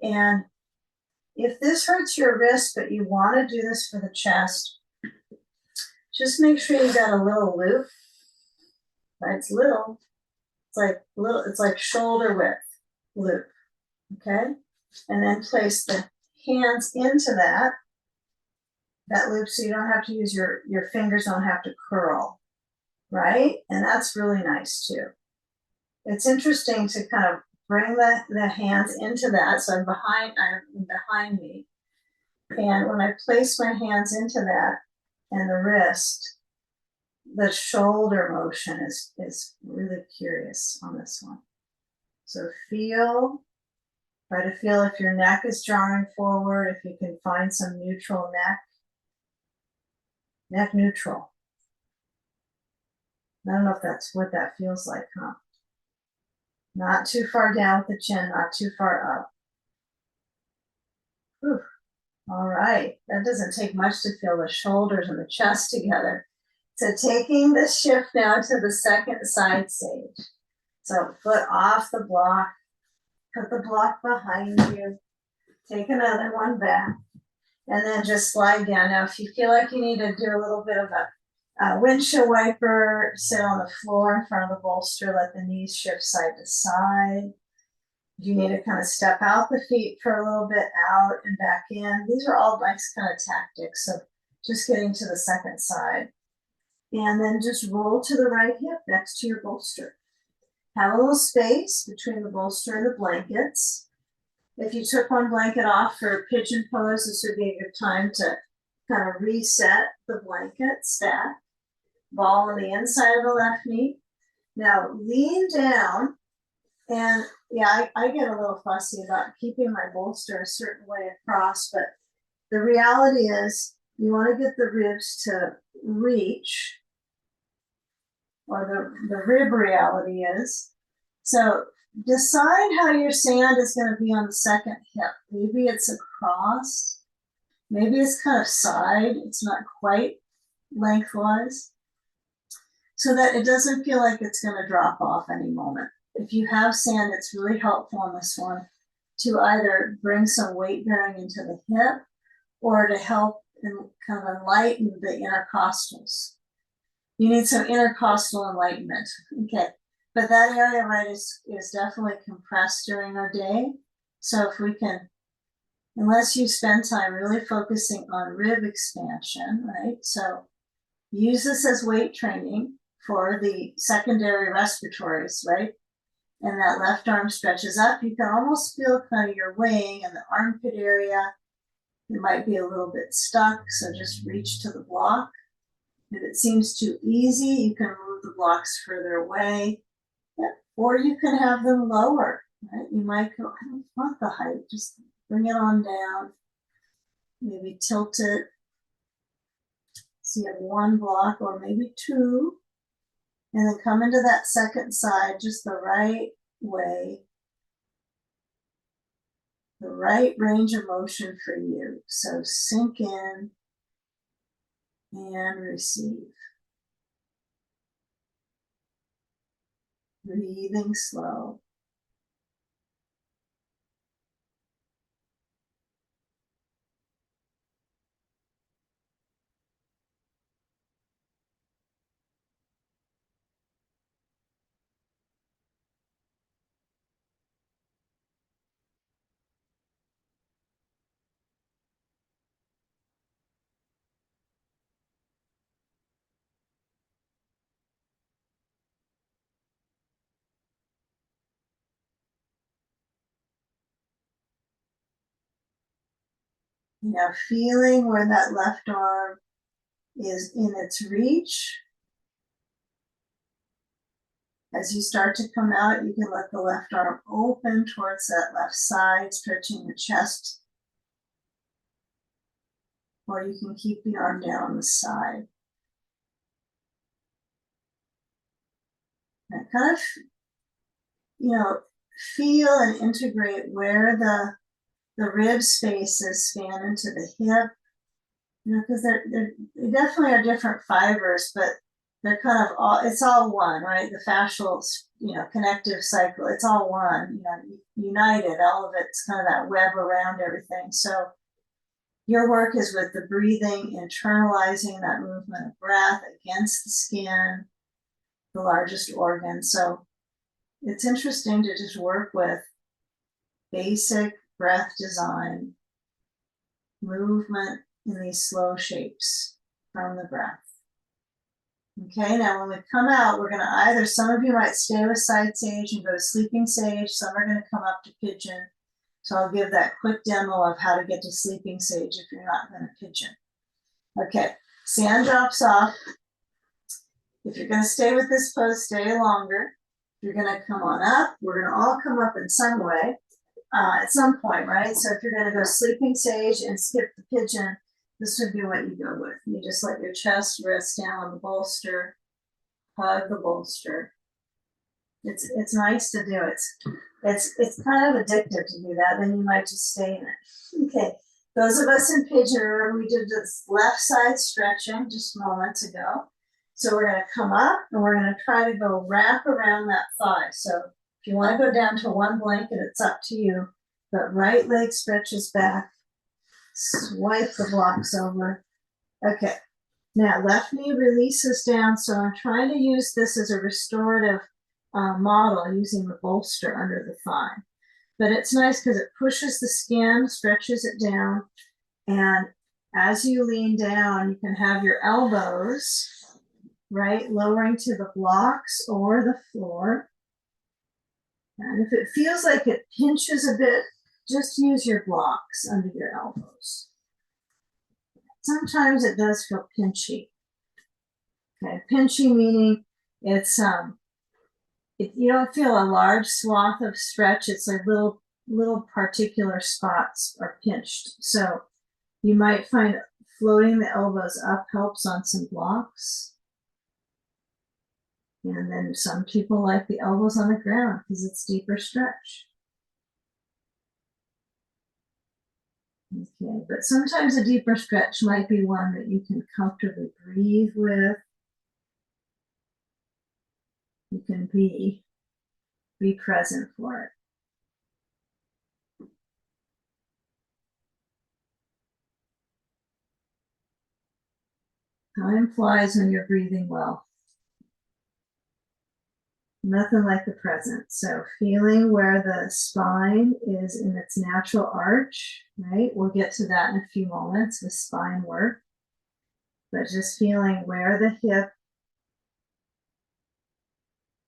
And if this hurts your wrist, but you want to do this for the chest, just make sure you got a little loop. Right? It's little. It's like shoulder width loop. Okay? And then place the hands into that that loop so you don't have to use your fingers don't have to curl, right? And that's really nice too. It's interesting to kind of bring the hands into that. So I'm behind me. And when I place my hands into that and the wrist, the shoulder motion is really curious on this one. So try to feel if your neck is drawing forward, if you can find some neutral neck neutral. I don't know if that's what that feels like, huh? Not too far down with the chin, not too far up. Whew. All right, that doesn't take much to feel the shoulders and the chest together. So taking the shift now to the second side stage. So foot off the block, put the block behind you, take another one back, and then just slide down. Now, if you feel like you need to do a little bit of a windshield wiper, sit on the floor in front of the bolster, let the knees shift side to side. You need to kind of step out the feet for a little bit, out and back in. These are all nice kind of tactics. So just getting to the second side. And then just roll to the right hip next to your bolster. Have a little space between the bolster and the blankets. If you took one blanket off for pigeon pose, this would be a good time to kind of reset the blanket, stack. Ball on the inside of the left knee. Now lean down. And yeah, I get a little fussy about keeping my bolster a certain way across, but the reality is you want to get the ribs to reach, or the rib reality is. So decide how your sand is going to be on the second hip. Maybe it's across, maybe it's kind of side, it's not quite lengthwise, so that it doesn't feel like it's going to drop off any moment. If you have sand, it's really helpful on this one to either bring some weight bearing into the hip or to help and kind of enlighten the intercostals. You need some intercostal enlightenment. Okay, but that area, right, is definitely compressed during our day. So if we can, unless you spend time really focusing on rib expansion, right? So use this as weight training for the secondary respiratories, right? And that left arm stretches up. You can almost feel kind of your wing and the armpit area. It might be a little bit stuck, so just reach to the block. If it seems too easy, you can move the blocks further away. Yeah. Or you can have them lower, right? You might go, I don't want the height, just bring it on down. Maybe tilt it. So you have one block or maybe two. And then come into that second side just the right way, the right range of motion for you. So sink in and receive. Breathing slow. You know, feeling where that left arm is in its reach. As you start to come out, you can let the left arm open towards that left side, stretching the chest. Or you can keep the arm down on the side. And kind of, you know, feel and integrate where the rib spaces span into the hip. You know, because they definitely are different fibers, but they're kind of all, it's all one, right? The fascial, you know, connective cycle, it's all one, you know, united, all of it's kind of that web around everything. So your work is with the breathing, internalizing that movement of breath against the skin, the largest organ. So it's interesting to just work with basic breath design, movement in these slow shapes from the breath. Okay, now when we come out, we're going to either, some of you might stay with side sage and go to sleeping sage, some are going to come up to pigeon. So I'll give that quick demo of how to get to sleeping sage if you're not going to pigeon. Okay, sand drops off. If you're going to stay with this pose, stay longer. You're going to come on up. We're going to all come up in some way at some point, right? So if you're going to go sleeping sage and skip the pigeon, this would be what you go with. You just let your chest rest down on the bolster, hug the bolster. It's nice to do. It's kind of addictive to do that. Then you might just stay in it. Okay, those of us in pigeon, remember we did this left side stretching just moments ago. So we're going to come up and we're going to try to go wrap around that thigh. So if you want to go down to one blanket, it's up to you. But right leg stretches back. Swipe the blocks over. Okay, now left knee releases down. So I'm trying to use this as a restorative model using the bolster under the thigh. But it's nice because it pushes the skin, stretches it down. And as you lean down, you can have your elbows, right, lowering to the blocks or the floor. And if it feels like it pinches a bit, just use your blocks under your elbows. Sometimes it does feel pinchy. Okay, pinchy meaning it's you don't feel a large swath of stretch. It's like little particular spots are pinched. So you might find floating the elbows up helps on some blocks. And then some people like the elbows on the ground because it's deeper stretch. Okay, but sometimes a deeper stretch might be one that you can comfortably breathe with. You can be present for it. Time flies when you're breathing well. Nothing like the present. So feeling where the spine is in its natural arch, right? We'll get to that in a few moments with spine work. But just feeling where the hip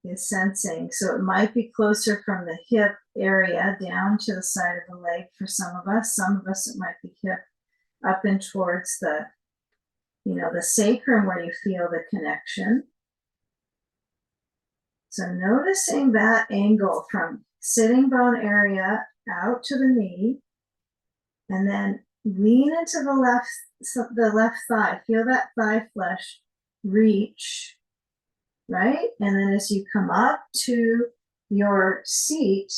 is sensing. So it might be closer from the hip area down to the side of the leg for some of us. Some of us, it might be hip up and towards the, the sacrum where you feel the connection. So noticing that angle from sitting bone area out to the knee, and then lean into the left thigh. Feel that thigh flesh reach, right? And then as you come up to your seat,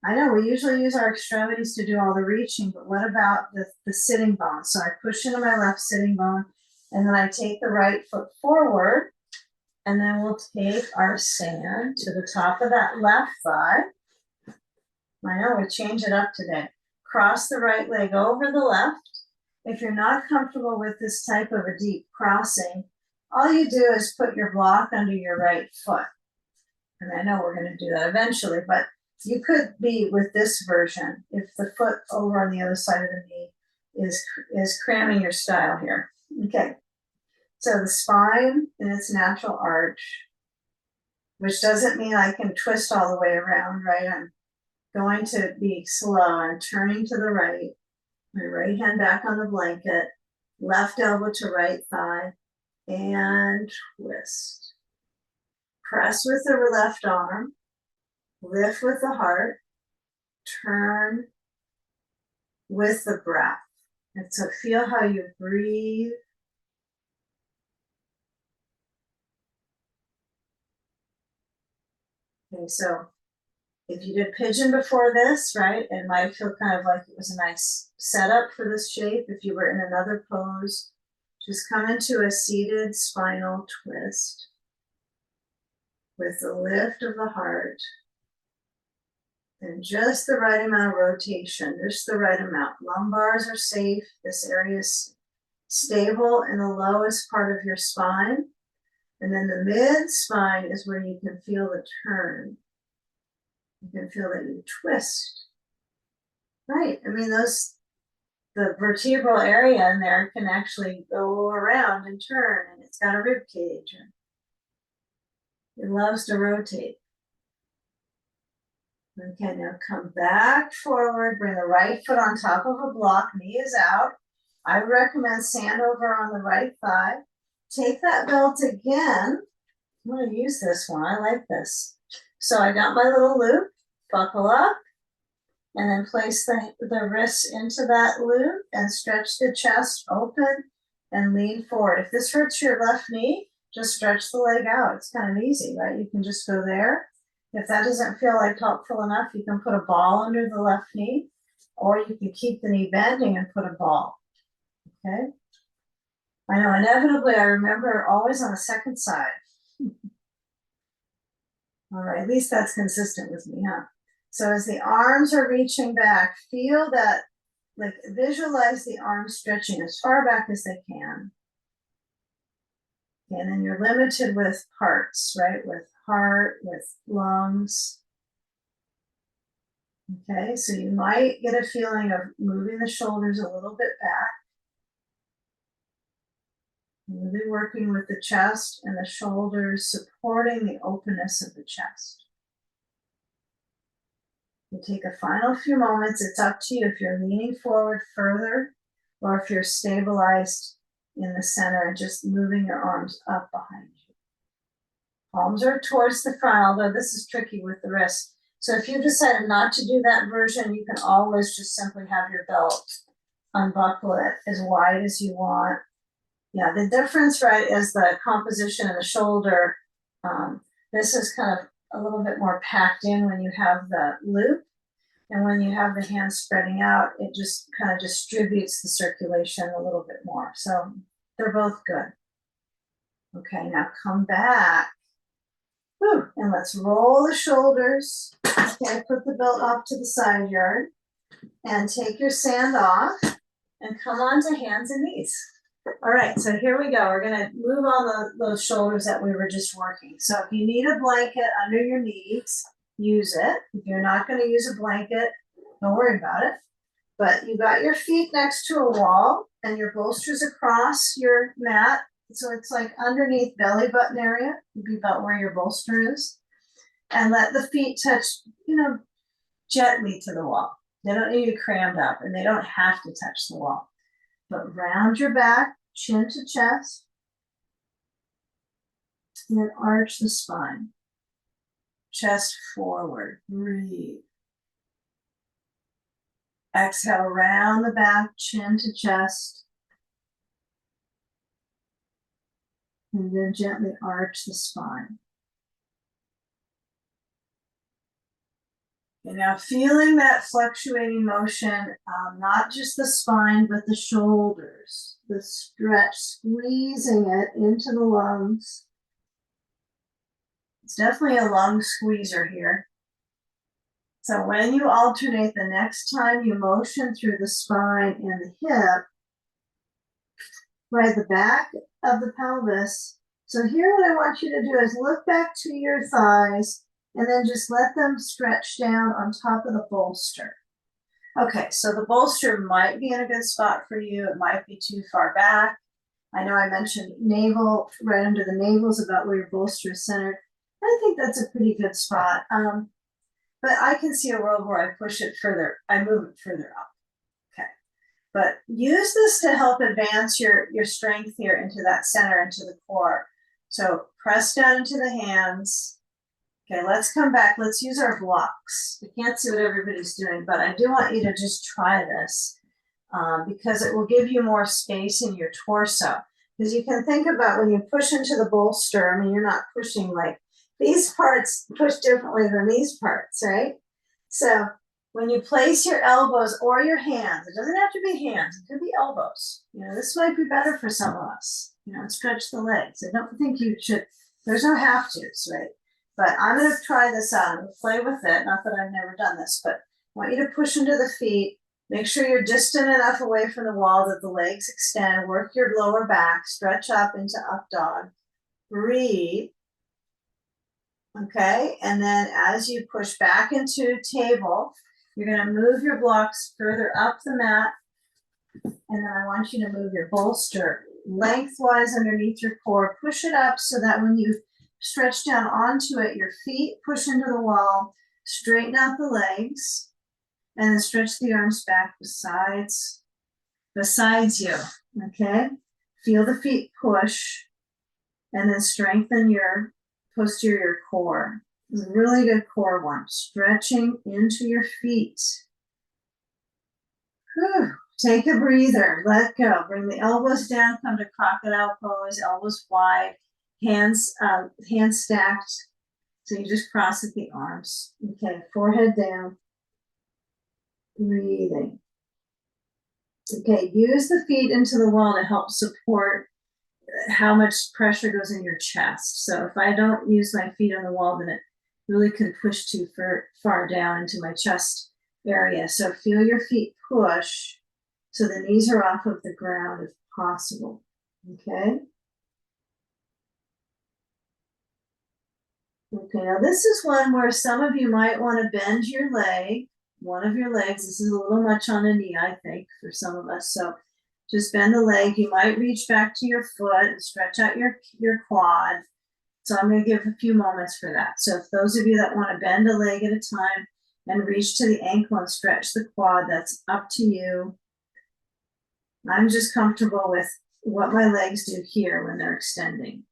I know we usually use our extremities to do all the reaching, but what about the sitting bone? So I push into my left sitting bone, and then I take the right foot forward. And then we'll take our sand to the top of that left thigh. I know we change it up today. Cross the right leg over the left. If you're not comfortable with this type of a deep crossing, all you do is put your block under your right foot. And I know we're going to do that eventually, but you could be with this version if the foot over on the other side of the knee is cramming your style here. Okay. So the spine in its natural arch, which doesn't mean I can twist all the way around, right? I'm going to be slow. I'm turning to the right, my right hand back on the blanket, left elbow to right thigh, and twist. Press with the left arm, lift with the heart, turn with the breath. And so feel how you breathe. Okay, so if you did pigeon before this, right, it might feel kind of like it was a nice setup for this shape. If you were in another pose, just come into a seated spinal twist with the lift of the heart and just the right amount of rotation, just the right amount. Lumbars are safe. This area is stable in the lowest part of your spine. And then the mid spine is where you can feel the turn. You can feel that you twist. Right. I mean, the vertebral area in there can actually go around and turn, and it's got a rib cage. It loves to rotate. Okay, now come back forward, bring the right foot on top of a block, knee is out. I recommend stand over on the right thigh. Take that belt again. I'm going to use this one. I like this. So I got my little loop, buckle up, and then place the wrists into that loop and stretch the chest open and lean forward. If this hurts your left knee, just stretch the leg out. It's kind of easy, right? You can just go there. If that doesn't feel like helpful enough, you can put a ball under the left knee, or you can keep the knee bending and put a ball. Okay. I know inevitably I remember always on the second side. All right, at least that's consistent with me, huh? So as the arms are reaching back, feel that, like visualize the arms stretching as far back as they can. Okay, and then you're limited with parts, right? With heart, with lungs. Okay, so you might get a feeling of moving the shoulders a little bit back. Really working with the chest and the shoulders, supporting the openness of the chest. You take a final few moments. It's up to you if you're leaning forward further or if you're stabilized in the center and just moving your arms up behind you. Palms are towards the front, although this is tricky with the wrist. So if you decided not to do that version, you can always just simply have your belt, unbuckle it as wide as you want. Yeah, the difference, right, is the composition of the shoulder. This is kind of a little bit more packed in when you have the loop. And when you have the hands spreading out, it just kind of distributes the circulation a little bit more. So they're both good. Okay, now come back. Whew, and let's roll the shoulders. Okay, put the belt off to the side yard. And take your sand off and come on to hands and knees. All right, so here we go. We're gonna move on those shoulders that we were just working. So if you need a blanket under your knees, use it. If you're not gonna use a blanket, don't worry about it. But you got your feet next to a wall and your bolsters across your mat. So it's like underneath belly button area, would be about where your bolster is. And let the feet touch, gently to the wall. They don't need to be crammed up and they don't have to touch the wall. But round your back, chin to chest, and arch the spine. Chest forward, breathe. Exhale, round the back, chin to chest. And then gently arch the spine. Okay, now feeling that fluctuating motion, not just the spine, but the shoulders, the stretch, squeezing it into the lungs. It's definitely a lung squeezer here. So when you alternate, the next time you motion through the spine and the hip, right, the back of the pelvis. So here what I want you to do is look back to your thighs and then just let them stretch down on top of the bolster. Okay, so the bolster might be in a good spot for you. It might be too far back. I know I mentioned navel, right under the navel is about where your bolster is centered. I think that's a pretty good spot. But I can see a world where I push it further, I move it further up. Okay, but use this to help advance your strength here into that center, into the core. So press down into the hands. Okay, let's come back. Let's use our blocks. I can't see what everybody's doing, but I do want you to just try this because it will give you more space in your torso. Because you can think about when you push into the bolster, I mean, you're not pushing like these parts push differently than these parts, right? So when you place your elbows or your hands, it doesn't have to be hands, it could be elbows. This might be better for some of us, stretch the legs. I don't think you should, there's no have to's, right? But I'm going to try this out. I'm going to play with it. Not that I've never done this, but I want you to push into the feet. Make sure you're distant enough away from the wall that the legs extend. Work your lower back. Stretch up into up dog. Breathe. Okay. And then as you push back into table, you're going to move your blocks further up the mat. And then I want you to move your bolster lengthwise underneath your core. Push it up so that when you stretch down onto it, your feet push into the wall, straighten out the legs, and then stretch the arms back besides you, okay? Feel the feet push, and then strengthen your posterior core. It's a really good core one. Stretching into your feet. Whew. Take a breather, let go. Bring the elbows down, come to crocodile pose, elbows wide, hands stacked. So you just cross at the arms. Okay, forehead down. Breathing. Okay, use the feet into the wall to help support how much pressure goes in your chest. So if I don't use my feet on the wall, then it really can push too far down into my chest area. So feel your feet push so the knees are off of the ground if possible. Okay. Okay, now this is one where some of you might want to bend your leg, one of your legs. This is a little much on a knee, I think, for some of us. So just bend the leg. You might reach back to your foot and stretch out your quad. So I'm going to give a few moments for that. So if those of you that want to bend a leg at a time and reach to the ankle and stretch the quad, that's up to you. I'm just comfortable with what my legs do here when they're extending.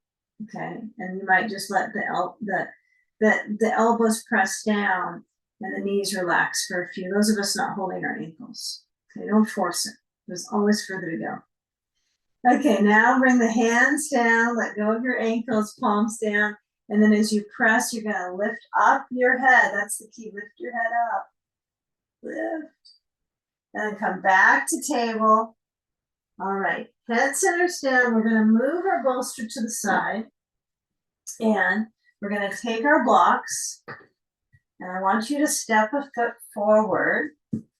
Okay, and you might just let the elbows press down and the knees relax for a few. Those of us not holding our ankles. Okay, don't force it. There's always further to go. Okay, now bring the hands down, let go of your ankles, palms down, and then as you press, you're gonna lift up your head. That's the key, lift your head up. Lift. And then come back to table. All right, head centers down. We're gonna move our bolster to the side, and we're gonna take our blocks, and I want you to step a foot forward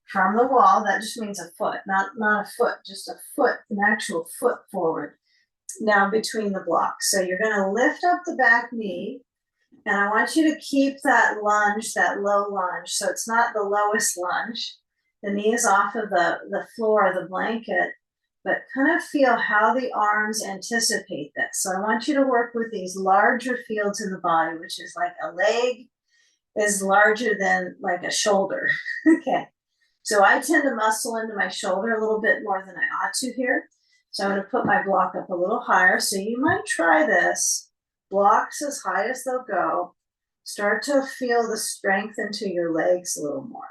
from the wall. That just means a foot, not a foot, just a foot, an actual foot forward. Now between the blocks. So you're gonna lift up the back knee, and I want you to keep that lunge, that low lunge. So it's not the lowest lunge. The knee is off of the floor of the blanket, but kind of feel how the arms anticipate this. So I want you to work with these larger fields in the body, which is like a leg is larger than like a shoulder. Okay. So I tend to muscle into my shoulder a little bit more than I ought to here. So I'm going to put my block up a little higher. So you might try this. Blocks as high as they'll go. Start to feel the strength into your legs a little more.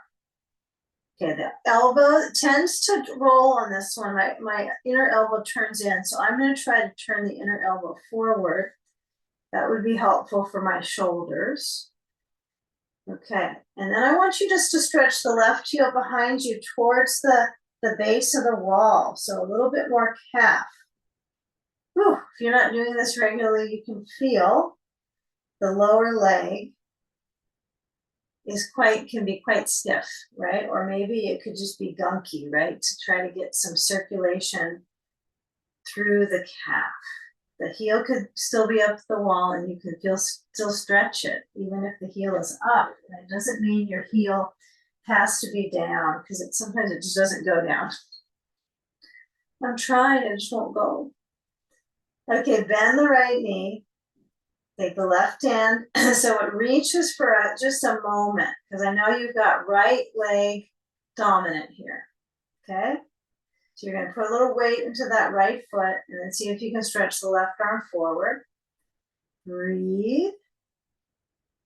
Okay, the elbow tends to roll on this one. My inner elbow turns in. So I'm going to try to turn the inner elbow forward. That would be helpful for my shoulders. Okay, and then I want you just to stretch the left heel behind you towards the base of the wall. So a little bit more calf. Whew, if you're not doing this regularly, you can feel the lower leg can be quite stiff, right? Or maybe it could just be gunky, right? To try to get some circulation through the calf. The heel could still be up the wall and you can still stretch it, even if the heel is up. And it doesn't mean your heel has to be down, because sometimes it just doesn't go down. I'm trying, it just won't go. Okay, bend the right knee. Take the left hand, so it reaches for just a moment, because I know you've got right leg dominant here, okay? So you're gonna put a little weight into that right foot, and then see if you can stretch the left arm forward. Breathe.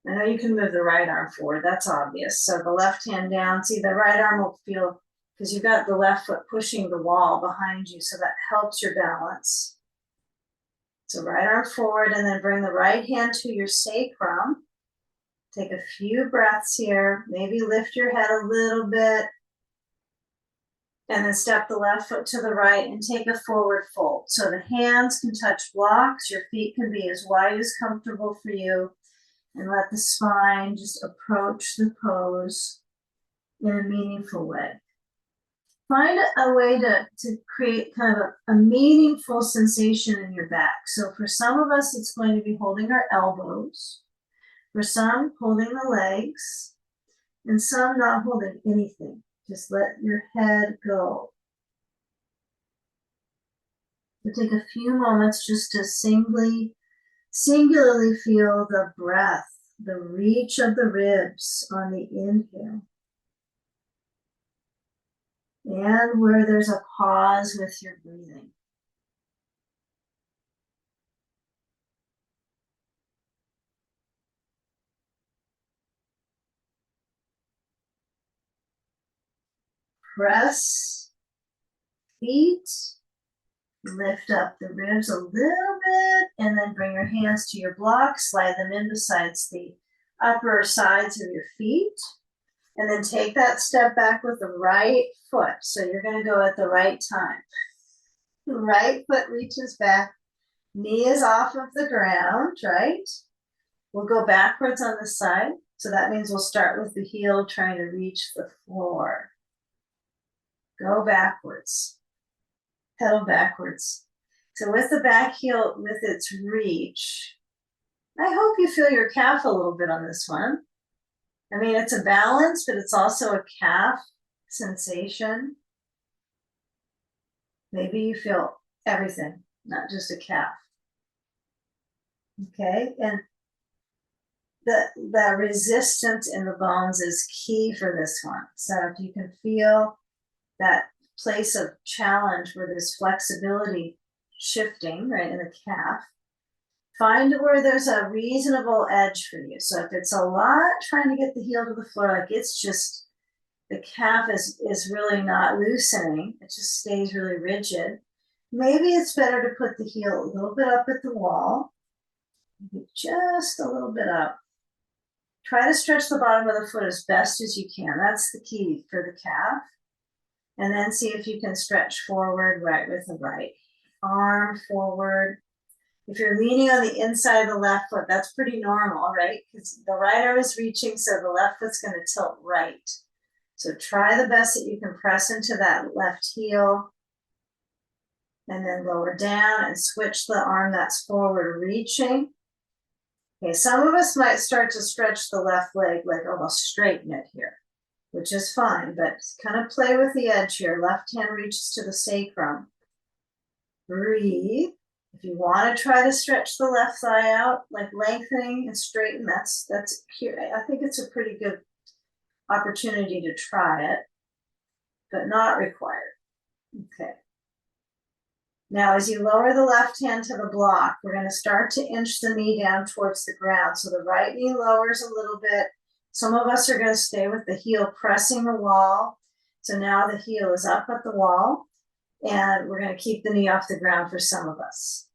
I know you can move the right arm forward, that's obvious. So the left hand down, see the right arm will feel, because you've got the left foot pushing the wall behind you, so that helps your balance. So right arm forward, and then bring the right hand to your sacrum. Take a few breaths here. Maybe lift your head a little bit. And then step the left foot to the right and take a forward fold. So the hands can touch blocks. Your feet can be as wide as comfortable for you. And let the spine just approach the pose in a meaningful way. Find a way to create kind of a meaningful sensation in your back. So for some of us, it's going to be holding our elbows. For some, holding the legs. And some not holding anything. Just let your head go. So take a few moments just to singularly feel the breath, the reach of the ribs on the inhale. And where there's a pause with your breathing. Press feet, lift up the ribs a little bit, and then bring your hands to your blocks, slide them in besides the upper sides of your feet. And then take that step back with the right foot. So you're going to go at the right time. The right foot reaches back, knee is off of the ground, right? We'll go backwards on the side. So that means we'll start with the heel trying to reach the floor. Go backwards, pedal backwards. So with the back heel, with its reach, I hope you feel your calf a little bit on this one. I mean, it's a balance, but it's also a calf sensation. Maybe you feel everything, not just a calf. Okay, and the resistance in the bones is key for this one. So if you can feel that place of challenge where there's flexibility shifting, right, in the calf, find where there's a reasonable edge for you. So if it's a lot trying to get the heel to the floor, like it's just, the calf is really not loosening, it just stays really rigid, maybe it's better to put the heel a little bit up at the wall, maybe just a little bit up. Try to stretch the bottom of the foot as best as you can. That's the key for the calf. And then see if you can stretch forward right with the right arm forward. If you're leaning on the inside of the left foot, that's pretty normal, right? Because the right arm is reaching, so the left foot's going to tilt right. So try the best that you can press into that left heel. And then lower down and switch the arm that's forward reaching. Okay, some of us might start to stretch the left leg, like almost straighten it here, which is fine, but kind of play with the edge here. Left hand reaches to the sacrum. Breathe. If you want to try to stretch the left thigh out, like lengthening and straighten, that's here. I think it's a pretty good opportunity to try it, but not required. Okay. Now, as you lower the left hand to the block, we're going to start to inch the knee down towards the ground. So the right knee lowers a little bit. Some of us are going to stay with the heel pressing the wall. So now the heel is up at the wall, and we're going to keep the knee off the ground for some of us.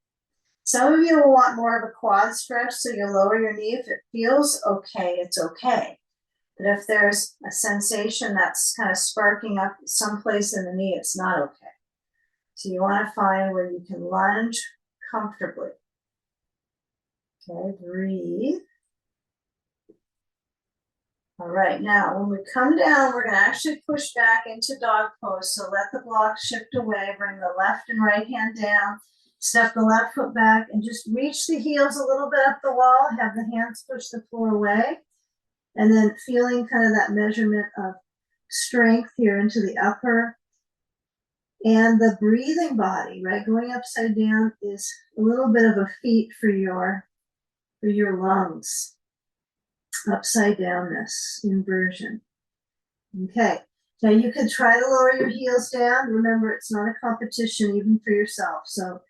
Some of you will want more of a quad stretch, so you'll lower your knee. If it feels okay, it's okay. But if there's a sensation that's kind of sparking up someplace in the knee, it's not okay. So you want to find where you can lunge comfortably. Okay, breathe. All right, now when we come down, we're going to actually push back into dog pose. So let the block shift away, bring the left and right hand down, step the left foot back, and just reach the heels a little bit up the wall, have the hands push the floor away, and then feeling kind of that measurement of strength here into the upper. And the breathing body, right, going upside down is a little bit of a feat for your lungs. Upside downness, inversion. Okay, now you could try to lower your heels down. Remember, it's not a competition even for yourself. So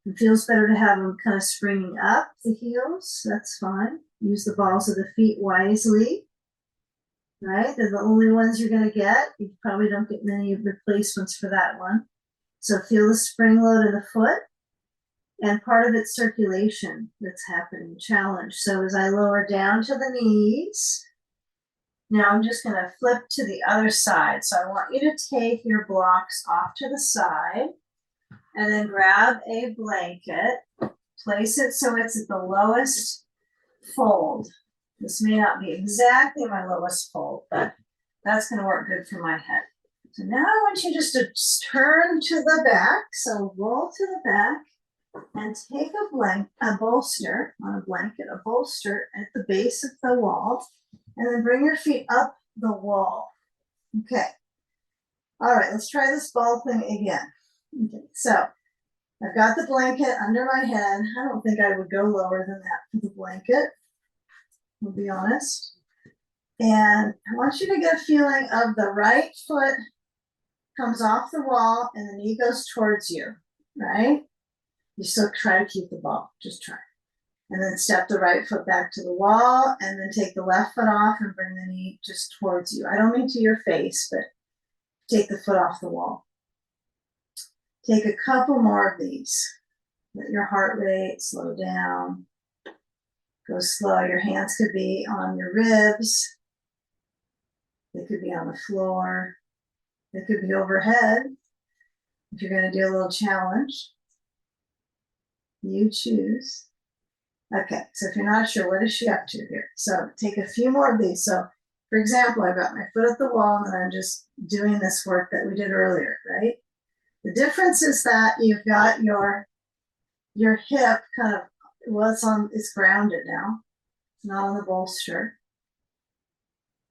it feels better to have them kind of springing up, the heels. That's fine. Use the balls of the feet wisely. Right? They're the only ones you're going to get. You probably don't get many replacements for that one. So feel the spring load of the foot, and part of it's circulation that's happening, challenge. So as I lower down to the knees, now I'm just going to flip to the other side. So I want you to take your blocks off to the side and then grab a blanket, place it so it's at the lowest fold. This may not be exactly my lowest fold, but that's going to work good for my head. So now I want you just to turn to the back. So roll to the back and take a bolster on a blanket, a bolster at the base of the wall, and then bring your feet up the wall. Okay. All right, let's try this ball thing again. Okay, so I've got the blanket under my head. I don't think I would go lower than that for the blanket, I'll be honest. And I want you to get a feeling of the right foot comes off the wall and the knee goes towards you, right? You still try to keep the ball, just try. And then step the right foot back to the wall and then take the left foot off and bring the knee just towards you. I don't mean to your face, but take the foot off the wall. Take a couple more of these. Let your heart rate slow down. Go slow. Your hands could be on your ribs. They could be on the floor. They could be overhead. If you're going to do a little challenge, you choose. Okay, so if you're not sure, what is she up to here? So take a few more of these. So for example, I've got my foot at the wall and I'm just doing this work that we did earlier, right? The difference is that you've got your hip kind of, well, it's grounded now. It's not on the bolster.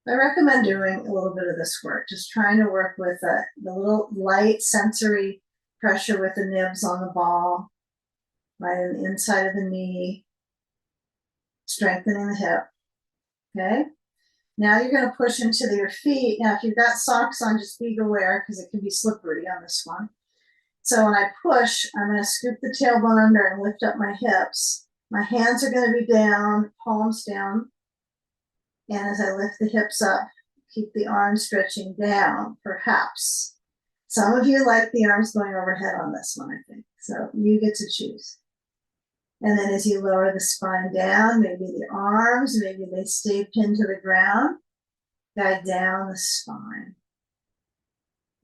I recommend doing a little bit of this work, just trying to work with the little light sensory pressure with the nibs on the ball, right on the inside of the knee, strengthening the hip, okay? Now you're gonna push into your feet. Now, if you've got socks on, just be aware because it can be slippery on this one. So when I push, I'm gonna scoop the tailbone under and lift up my hips. My hands are gonna be down, palms down. And as I lift the hips up, keep the arms stretching down, perhaps. Some of you like the arms going overhead on this one, I think. So you get to choose. And then as you lower the spine down, maybe the arms, maybe they stay pinned to the ground, guide down the spine.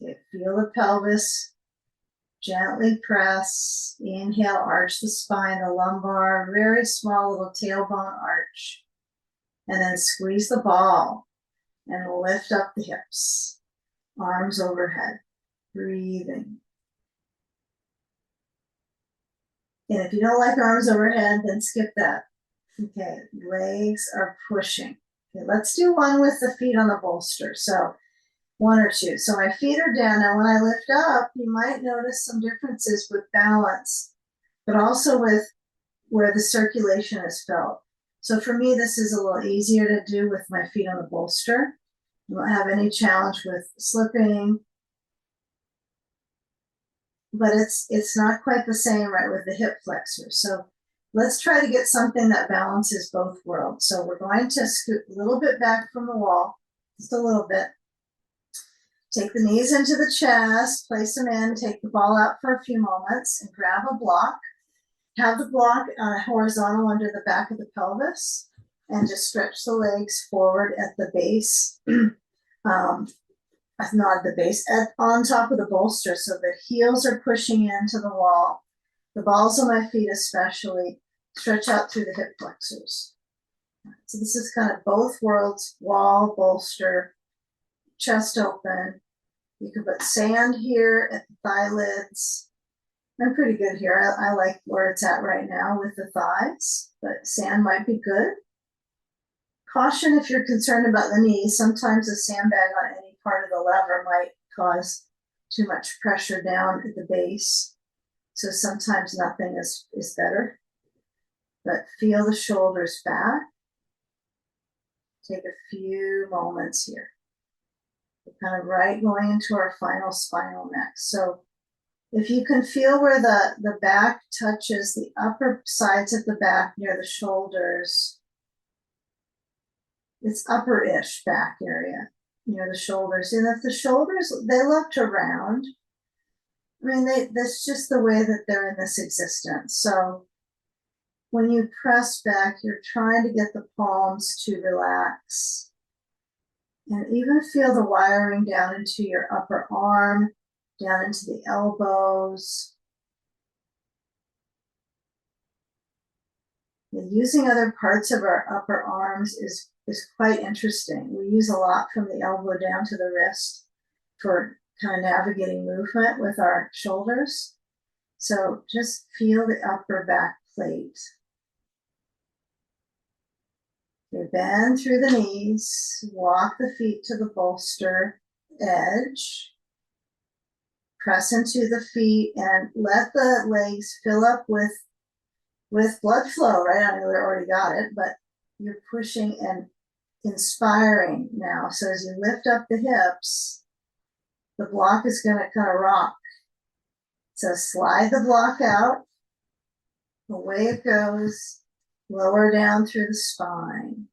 Okay, feel the pelvis, gently press, inhale, arch the spine, the lumbar, very small little tailbone arch. And then squeeze the ball and lift up the hips, arms overhead, breathing. And if you don't like arms overhead, then skip that. Okay, legs are pushing. Okay, let's do one with the feet on the bolster. So one or two. So my feet are down. Now when I lift up, you might notice some differences with balance, but also with where the circulation is felt. So for me, this is a little easier to do with my feet on the bolster. I don't have any challenge with slipping, but it's not quite the same, right, with the hip flexors. So let's try to get something that balances both worlds. So we're going to scoot a little bit back from the wall, just a little bit. Take the knees into the chest, place them in, take the ball out for a few moments, and grab a block. Have the block horizontal under the back of the pelvis and just stretch the legs forward at the base, not at the base, on top of the bolster so the heels are pushing into the wall. The balls of my feet especially stretch out through the hip flexors. So this is kind of both worlds, wall, bolster, chest open. You can put sand here at the thigh lids. I'm pretty good here. I like where it's at right now with the thighs, but sand might be good. Caution if you're concerned about the knees. Sometimes a sandbag on any part of the lever might cause too much pressure down at the base. So sometimes nothing is better. But feel the shoulders back. Take a few moments here. We're kind of right going into our final spinal next. So if you can feel where the back touches the upper sides of the back near the shoulders, it's upper-ish back area near the shoulders. And if the shoulders, they look to round, I mean, that's just the way that they're in this existence. So when you press back, you're trying to get the palms to relax. And even feel the wiring down into your upper arm, down into the elbows. And using other parts of our upper arms is quite interesting. We use a lot from the elbow down to the wrist for kind of navigating movement with our shoulders. So just feel the upper back plate. Okay, bend through the knees, walk the feet to the bolster edge. Press into the feet and let the legs fill up with blood flow, right? I mean, we already got it, but you're pushing and inspiring now. So as you lift up the hips, the block is going to kind of rock. So slide the block out, away it goes, lower down through the spine.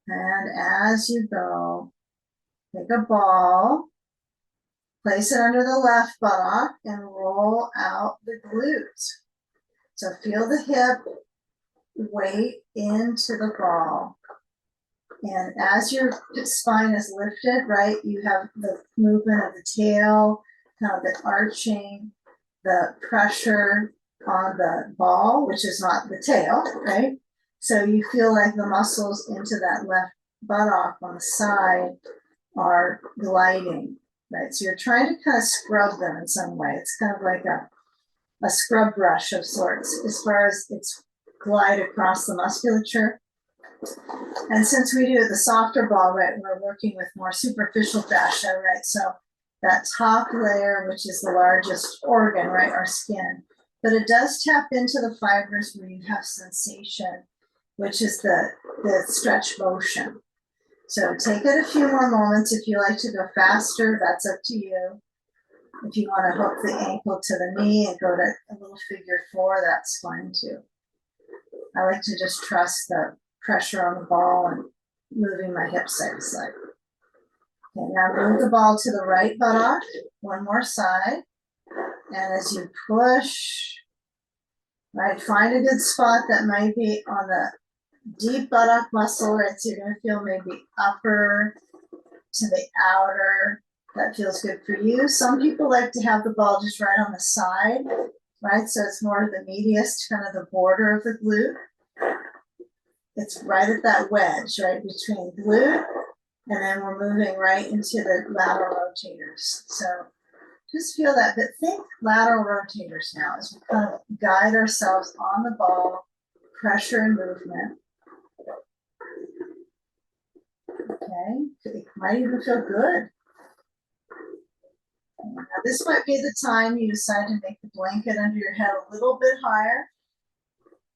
And as you go, take a ball, place it under the left buttock and roll out the glutes. So feel the hip weight into the ball. And as your spine is lifted, right, you have the movement of the tail, kind of the arching, the pressure on the ball, which is not the tail, right? So you feel like the muscles into that left buttock on the side are gliding, right? So you're trying to kind of scrub them in some way. It's kind of like a scrub brush of sorts as far as it's glide across the musculature. And since we do the softer ball, right, we're working with more superficial fascia, right? So that top layer, which is the largest organ, right, our skin, but it does tap into the fibers where you have sensation, which is the stretch motion. So take it a few more moments. If you like to go faster, that's up to you. If you want to hook the ankle to the knee and go to a little figure 4, that's fine too. I like to just trust the pressure on the ball and moving my hips side to side. Okay, now move the ball to the right buttock, one more side. And as you push, right, find a good spot that might be on the deep buttock muscle, right? So you're going to feel maybe upper to the outer. That feels good for you. Some people like to have the ball just right on the side, right? So it's more the medius, kind of the border of the glute. It's right at that wedge, right, between glute, and then we're moving right into the lateral rotators. So just feel that, but think lateral rotators now as we kind of guide ourselves on the ball, pressure and movement. Okay, it might even feel good. Now this might be the time you decide to make the blanket under your head a little bit higher.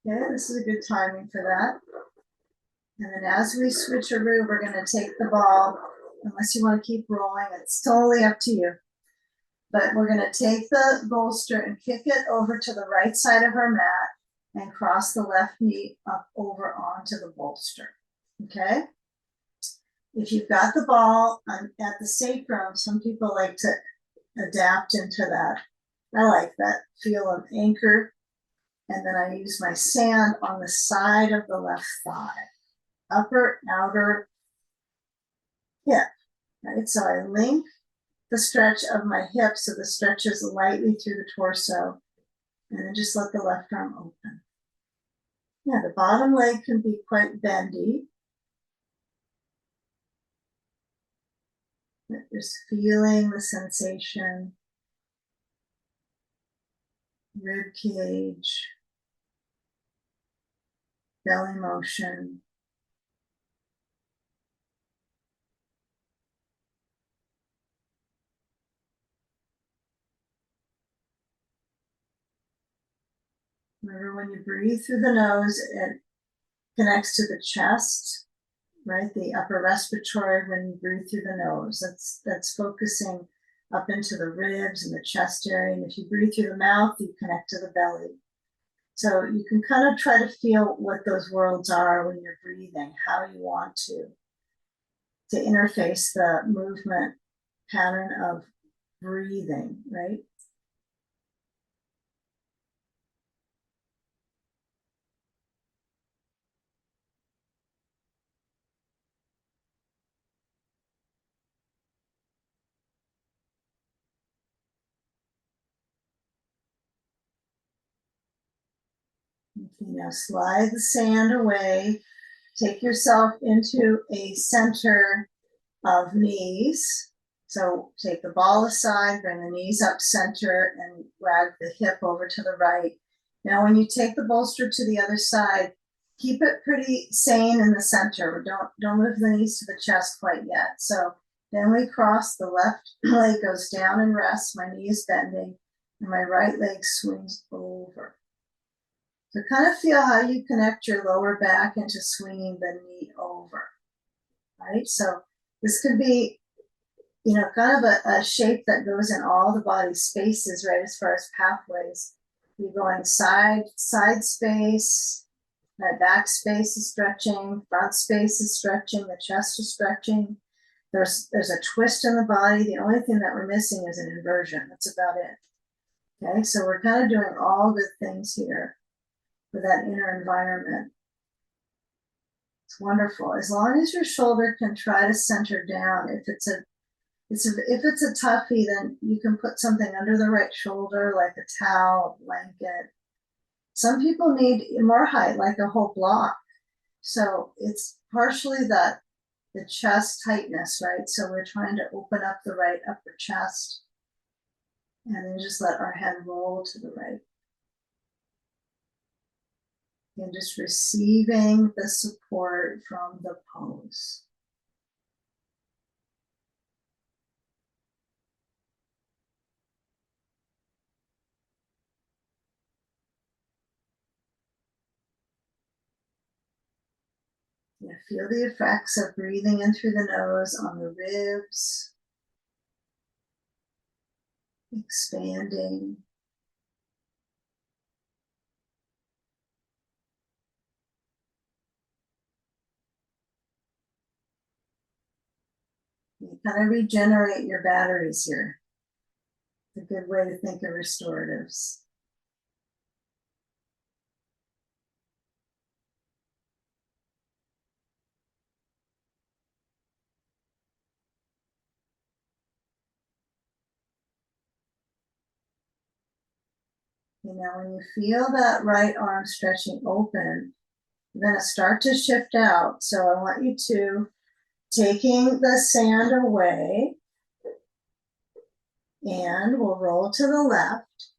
Okay, this is a good timing for that. And then as we switcheroo, we're going to take the ball, unless you want to keep rolling, it's totally up to you. But we're going to take the bolster and kick it over to the right side of our mat and cross the left knee up over onto the bolster. Okay? If you've got the ball at the sacrum, some people like to adapt into that. I like that feel of anchor. And then I use my sand on the side of the left thigh. Upper, outer hip, right? So I link the stretch of my hip so the stretches lightly through the torso, and then just let the left arm open. Yeah, the bottom leg can be quite bendy. Just feeling the sensation, rib cage, belly motion. Remember, when you breathe through the nose, it connects to the chest, right? The upper respiratory when you breathe through the nose. That's focusing up into the ribs and the chest area. And if you breathe through the mouth, you connect to the belly. So you can kind of try to feel what those worlds are when you're breathing, how you want to interface the movement pattern of breathing, right? Okay, now slide the sand away. Take yourself into a center of knees. So take the ball aside, bring the knees up center, and drag the hip over to the right. Now, when you take the bolster to the other side, keep it pretty sane in the center. Don't move the knees to the chest quite yet. So Then we cross, the left leg goes down and rests, my knee is bending, and my right leg swings over. So kind of feel how you connect your lower back into swinging the knee over, right? So this could be, you know, kind of a shape that goes in all the body spaces, right, as far as pathways. You're going side space, my back space is stretching, front space is stretching, the chest is stretching. There's a twist in the body. The only thing that we're missing is an inversion. That's about it. Okay, so we're kind of doing all good things here for that inner environment. It's wonderful. As long as your shoulder can try to center down, if it's a toughie, then you can put something under the right shoulder, like a towel, a blanket. Some people need more height, like a whole block. So it's partially that the chest tightness, right? So we're trying to open up the right upper chest and then just let our head roll to the right. And just receiving the support from the pose. Yeah, feel the effects of breathing in through the nose on the ribs, expanding. You kind of regenerate your batteries here. It's a good way to think of restoratives. You know, when you feel that right arm stretching open, you're going to start to shift out. So I want you to, taking the sand away, and we'll roll to the left,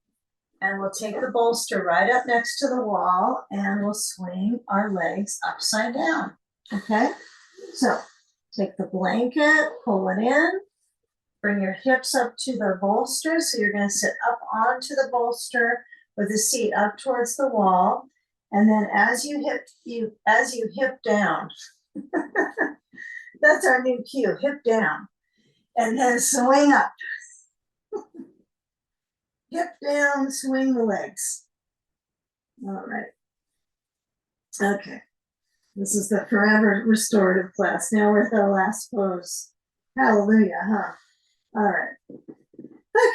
and we'll take the bolster right up next to the wall, and we'll swing our legs upside down. Okay? So take the blanket, pull it in, bring your hips up to the bolster. So you're going to sit up onto the bolster with the seat up towards the wall. And then as you hip down, that's our new cue, hip down. And then swing up. Hip down, swing the legs. All right. Okay. This is the forever restorative class. Now we're at our last pose. Hallelujah, huh? All right.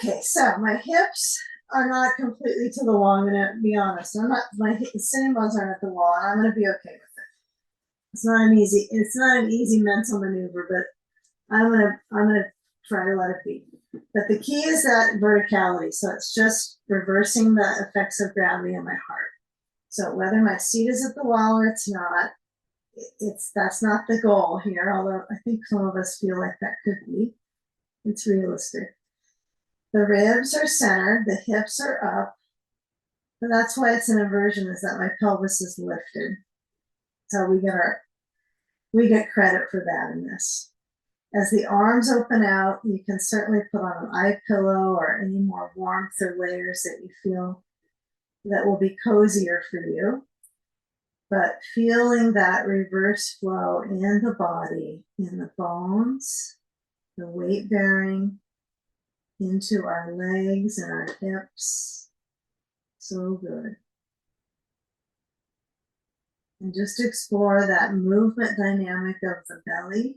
Okay, so my hips are not completely to the wall. I'm gonna be honest. My sitting bones aren't at the wall, and I'm gonna be okay with it. It's not an easy mental maneuver, but I'm gonna try to let it be. But the key is that verticality. So it's just reversing the effects of gravity in my heart. So whether my seat is at the wall or it's not, that's not the goal here, although I think some of us feel like that could be. It's realistic. The ribs are centered, the hips are up. And that's why it's an inversion, is that my pelvis is lifted. So we get credit for that in this. As the arms open out, you can certainly put on an eye pillow or any more warmth or layers that you feel that will be cozier for you. But feeling that reverse flow in the body, in the bones, the weight bearing into our legs and our hips. So good. And just explore that movement dynamic of the belly.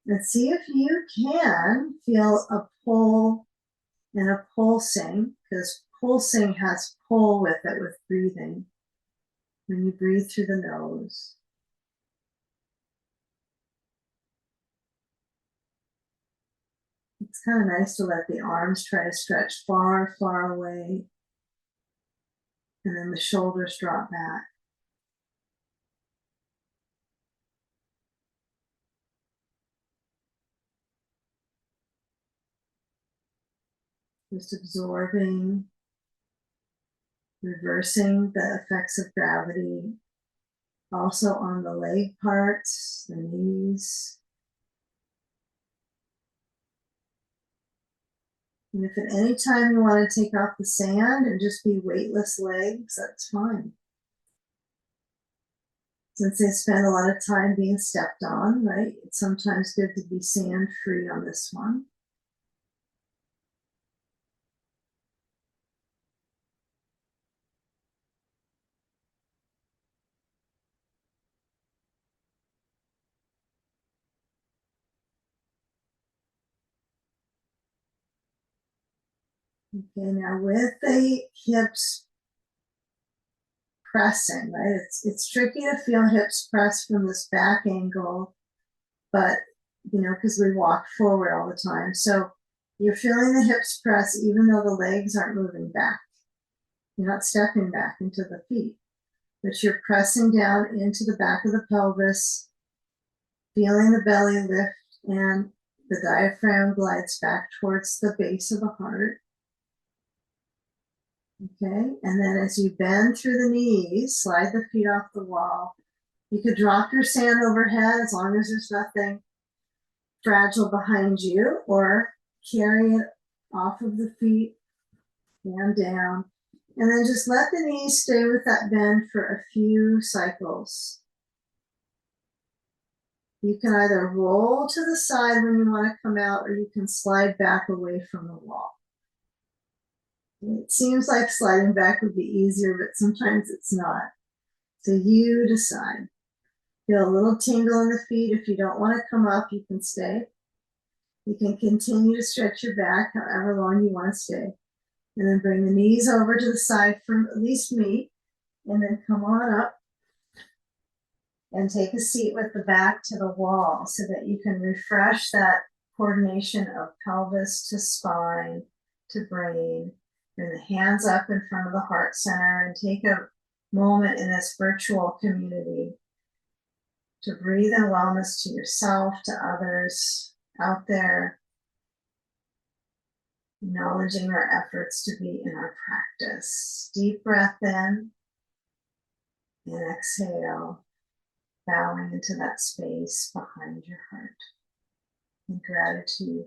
And see if you can feel a pull and a pulsing, because pulsing has pull with it with breathing. When you breathe through the nose. It's kind of nice to let the arms try to stretch far, far away. And then the shoulders drop back. Just absorbing, reversing the effects of gravity. Also on the leg parts, the knees. And if at any time you want to take off the sand and just be weightless legs, that's fine. Since they spend a lot of time being stepped on, right? It's sometimes good to be sand free on this one. Okay, now with the hips pressing, right? It's tricky to feel hips press from this back angle, but because we walk forward all the time. So you're feeling the hips press even though the legs aren't moving back. You're not stepping back into the feet, but you're pressing down into the back of the pelvis, feeling the belly lift, and the diaphragm glides back towards the base of the heart. Okay, and then as you bend through the knees, slide the feet off the wall. You could drop your sand overhead as long as there's nothing fragile behind you, or carry it off of the feet and down. And then just let the knees stay with that bend for a few cycles. You can either roll to the side when you want to come out, or you can slide back away from the wall. It seems like sliding back would be easier, but sometimes it's not. So you decide. Feel a little tingle in the feet. If you don't want to come up, you can stay. You can continue to stretch your back however long you want to stay. And then bring the knees over to the side from at least meet. And then come on up and take a seat with the back to the wall so that you can refresh that coordination of pelvis to spine to brain. Bring the hands up in front of the heart center and take a moment in this virtual community to breathe in wellness to yourself, to others out there, acknowledging our efforts to be in our practice. Deep breath in and exhale, bowing into that space behind your heart. In gratitude